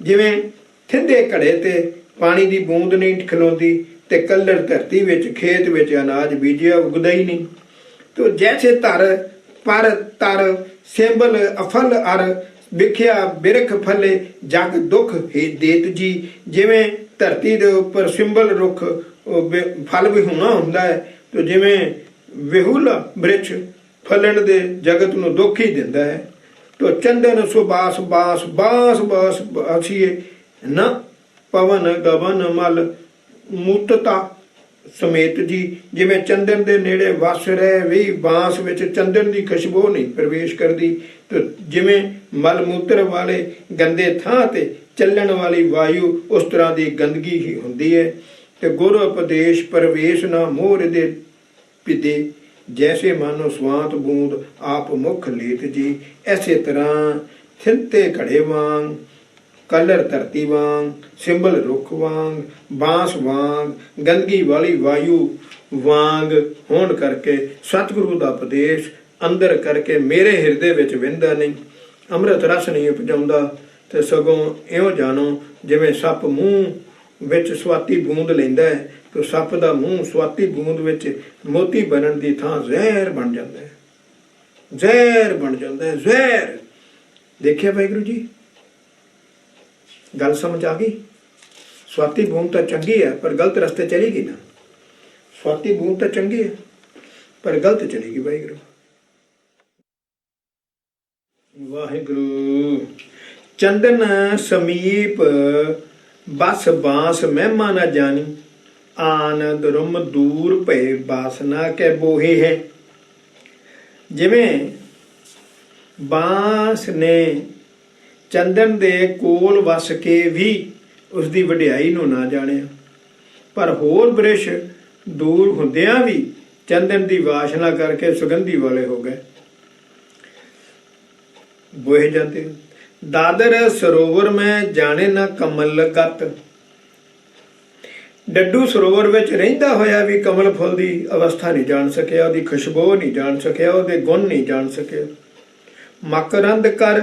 जिवें थिंदे घड़े ते पानी दी बूंद नहीं खलोंदी, ते कलर धरती विच खेत विच अनाज बीजिया उगदा ही नहीं। तो जैसे तर पर तर सिंबल अफल अर विख्या बिरख फले जग दुख हे देत जी। जिवें धरती दे उपर सिंबल रुख फल भी होना हुंदा है, तो जिवें विहुला वृक्ष फलन दे जगत नूं दुख ही दिंदा है। तो चंदन सुबास बास बास बास बासीए न पवन गवन मल मूतता समेत जी। जिवें चंदन दे नेड़े वस रहे भी बांस विच चंदन की खुशबू नहीं प्रवेश करती, तो जिवें मल मूत्र वाले गंदे थां ते चलण वाली वायु उस तरह की गंदगी ही हुंदी है। तो गुर उपदेश प्रवेश ना मोर दे पिदे, जैसे मानो स्वांत बूंद आप मुख लेत जी। ऐसे तरह थिंते घड़े वांग, कलर धरती वांग, सिंबल रुख वांग, बांस वांग, गंदगी वाली वायु वांग होण करके सतगुरु का उपदेश अंदर करके मेरे हिरदे विच विंदा नहीं, अमृत रस नहीं उपजाउंदा। ते सगों इउं जानो जिवें सप मूँह विच स्वाती बूंद लैंदा है, तो सप का मूँह स्वाती बूंद विच मोती बनन की थां जहर बन जाता है, जहर बन जाता है, जहर। देखिए वाहिगुरू जी गल समझ आ गई। स्वाती बूंद तो चंगी है पर गलत रस्ते चली गई ना, स्वाती बूंद तो चंगी है पर गलत चलेगी वाहिगुरू। ਵਾਹਿਗੁਰੂ। ਚੰਦਨ ਸਮੀਪ ਬਸ ਬਾਂਸ ਮਹਿਮਾ ਨਾ ਜਾਣੀ, ਆਨੰਦ ਰੁਮ ਦੂਰ ਭਏ ਬਾਸਨਾ ਕੈ ਬੋਹੇ ਹੈ। ਜਿਵੇਂ ਬਾਂਸ ਨੇ ਚੰਦਨ ਦੇ ਕੋਲ ਵਸ ਕੇ ਵੀ ਉਸ ਦੀ ਵਡਿਆਈ ਨੂੰ ਨਾ ਜਾਣਿਆ, ਪਰ ਹੋਰ ਬ੍ਰਿਸ਼ ਦੂਰ ਹੁੰਦਿਆਂ ਵੀ ਚੰਦਨ ਦੀ ਵਾਸ਼ਨਾ ਕਰਕੇ ਸੁਗੰਧੀ ਵਾਲੇ ਹੋ ਗਏ, ਬੋਏ ਜਾਂਦੇ। ਦਾਦਰ ਸਰੋਵਰ ਮੈਂ ਜਾਣੇ ਨਾ ਕਮਲ ਗਤ, ਡੱਡੂ ਸਰੋਵਰ ਵਿੱਚ ਰਹਿੰਦਾ ਹੋਇਆ ਵੀ ਕਮਲ ਫੁੱਲ ਦੀ ਅਵਸਥਾ ਨਹੀਂ ਜਾਣ ਸਕਿਆ, ਉਹਦੀ ਖੁਸ਼ਬੂ ਨਹੀਂ ਜਾਣ ਸਕਿਆ, ਉਹਦੇ ਗੁਣ ਨਹੀਂ ਜਾਣ ਸਕਿਆ। ਮਕਰੰਦ ਕਰ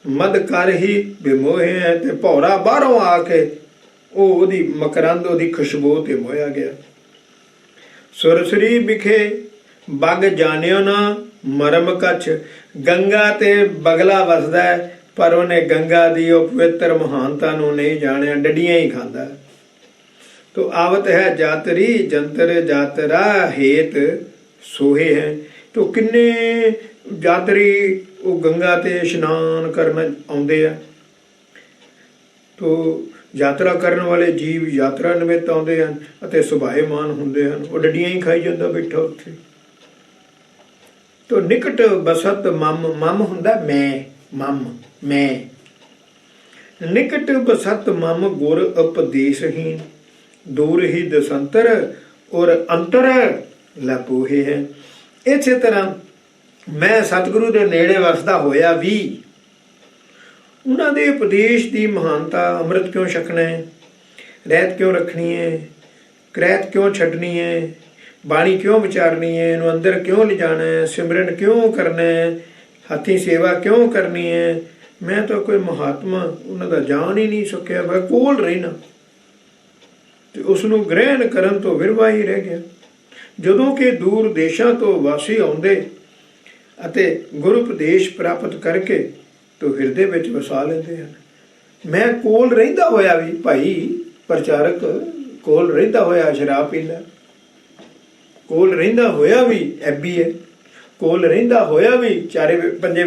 ਮਦ ਕਰ ਹੀ ਬਿਮੋਹੇ ਹੈ, ਤੇ ਭੌਰਾ ਬਾਹਰੋਂ ਆ ਕੇ ਉਹ ਉਹਦੀ ਮਕਰੰਦ ਉਹਦੀ ਖੁਸ਼ਬੂ ਤੇ ਮੋਹਿਆ ਗਿਆ। ਸੁਰਸਰੀ ਵਿਖੇ ਬਗ ਜਾਣਿਓ ਨਾ ਮਰਮ ਕੱਛ, ਗੰਗਾ ਤੇ ਬਗਲਾ ਵਸਦਾ ਹੈ, ਪਰ ਉਹਨੇ ਗੰਗਾ ਦੀ ਉਹ ਪਵਿੱਤਰ ਮਹਾਨਤਾ ਨੂੰ ਨਹੀਂ ਜਾਣਿਆ, ਡੱਡੀਆਂ ਹੀ ਖਾਂਦਾ। ਤੋ ਆਵਤ ਹੈ ਜਾਤਰੀ ਜੰਤਰ ਜਾਤਰਾ ਹੇਤ ਸੋਹੇ ਹੈ। ਤੋ ਕਿੰਨੇ ਯਾਤਰੀ ਉਹ ਗੰਗਾ ਤੇ ਇਸ਼ਨਾਨ ਕਰਨ ਆਉਂਦੇ ਆ। ਤੋ ਯਾਤਰਾ ਕਰਨ ਵਾਲੇ ਜੀਵ ਯਾਤਰਾ ਨਿਮਿਤ ਆਉਂਦੇ ਹਨ ਅਤੇ ਸੁਭਾਏਮਾਨ ਹੁੰਦੇ ਹਨ। ਉਹ ਡੱਡੀਆਂ ਹੀ ਖਾਈ ਜਾਂਦਾ ਬੈਠਾ ਉੱਥੇ। ਤੋ ਨਿਕਟ ਬਸਤ ਮਮ, ਮਮ ਹੁੰਦਾ ਮੈਂ, ਮਮ ਮੈਂ। ਨਿਕਟ ਬਸਤ ਮਮ ਗੁਰ ਉਪਦੇਸ਼ਹੀਨ, ਦੂਰ ਹੀ ਦਸੰਤਰ ਔਰ ਅੰਤਰ ਲਪੋਹੇ ਹੈ। ਇਸੇ ਤਰ੍ਹਾਂ ਮੈਂ ਸਤਿਗੁਰੂ ਦੇ ਨੇੜੇ ਵਸਦਾ ਹੋਇਆ ਵੀ ਉਹਨਾਂ ਦੇ ਉਪਦੇਸ਼ ਦੀ ਮਹਾਨਤਾ, ਅੰਮ੍ਰਿਤ ਕਿਉਂ ਛਕਣਾ ਹੈ, ਰਹਿਤ ਕਿਉਂ ਰੱਖਣੀ ਹੈ, ਕਰੈਤ ਕਿਉਂ ਛੱਡਣੀ ਹੈ, ਬਾਣੀ ਕਿਉਂ ਵਿਚਾਰਨੀ ਹੈ, ਇਹਨੂੰ ਅੰਦਰ ਕਿਉਂ ਲਿਜਾਣਾ ਹੈ, ਸਿਮਰਨ ਕਿਉਂ ਕਰਨਾ ਹੈ, ਹੱਥੀਂ ਸੇਵਾ ਕਿਉਂ ਕਰਨੀ ਹੈ, ਮੈਂ ਤਾਂ ਕੋਈ ਮਹਾਤਮਾ ਉਹਨਾਂ ਦਾ ਜਾਣ ਹੀ ਨਹੀਂ ਸਕਿਆ, ਮੈਂ ਕੋਲ ਰਹਿਣਾ ਤੇ ਉਸ ਨੂੰ ਗ੍ਰਹਿਣ ਕਰਨ ਤੋਂ ਵਿਰਵਾ ਹੀ ਰਹਿ ਗਿਆ। ਜਦੋਂ ਕਿ ਦੂਰ ਦੇਸ਼ਾਂ ਤੋਂ ਵਾਸੀ ਆਉਂਦੇ ਅਤੇ ਗੁਰੂ ਉਪਦੇਸ਼ ਪ੍ਰਾਪਤ ਕਰਕੇ ਤੋ ਹਿਰਦੇ ਵਿੱਚ ਵਸਾ ਲੈਂਦੇ ਹਨ। ਮੈਂ ਕੋਲ ਰਹਿੰਦਾ ਹੋਇਆ ਵੀ, ਭਾਈ ਪ੍ਰਚਾਰਕ ਕੋਲ ਰਹਿੰਦਾ ਹੋਇਆ ਸ਼ਰਾਬ ਪੀਂਦਾ, ਕੋਲ ਰਹਿੰਦਾ ਹੋਇਆ ਵੀ ਐਬੀ ਹੈ, ਕੋਲ ਰਹਿੰਦਾ ਹੋਇਆ ਵੀ ਚਾਰੇ ਪੰਜੇ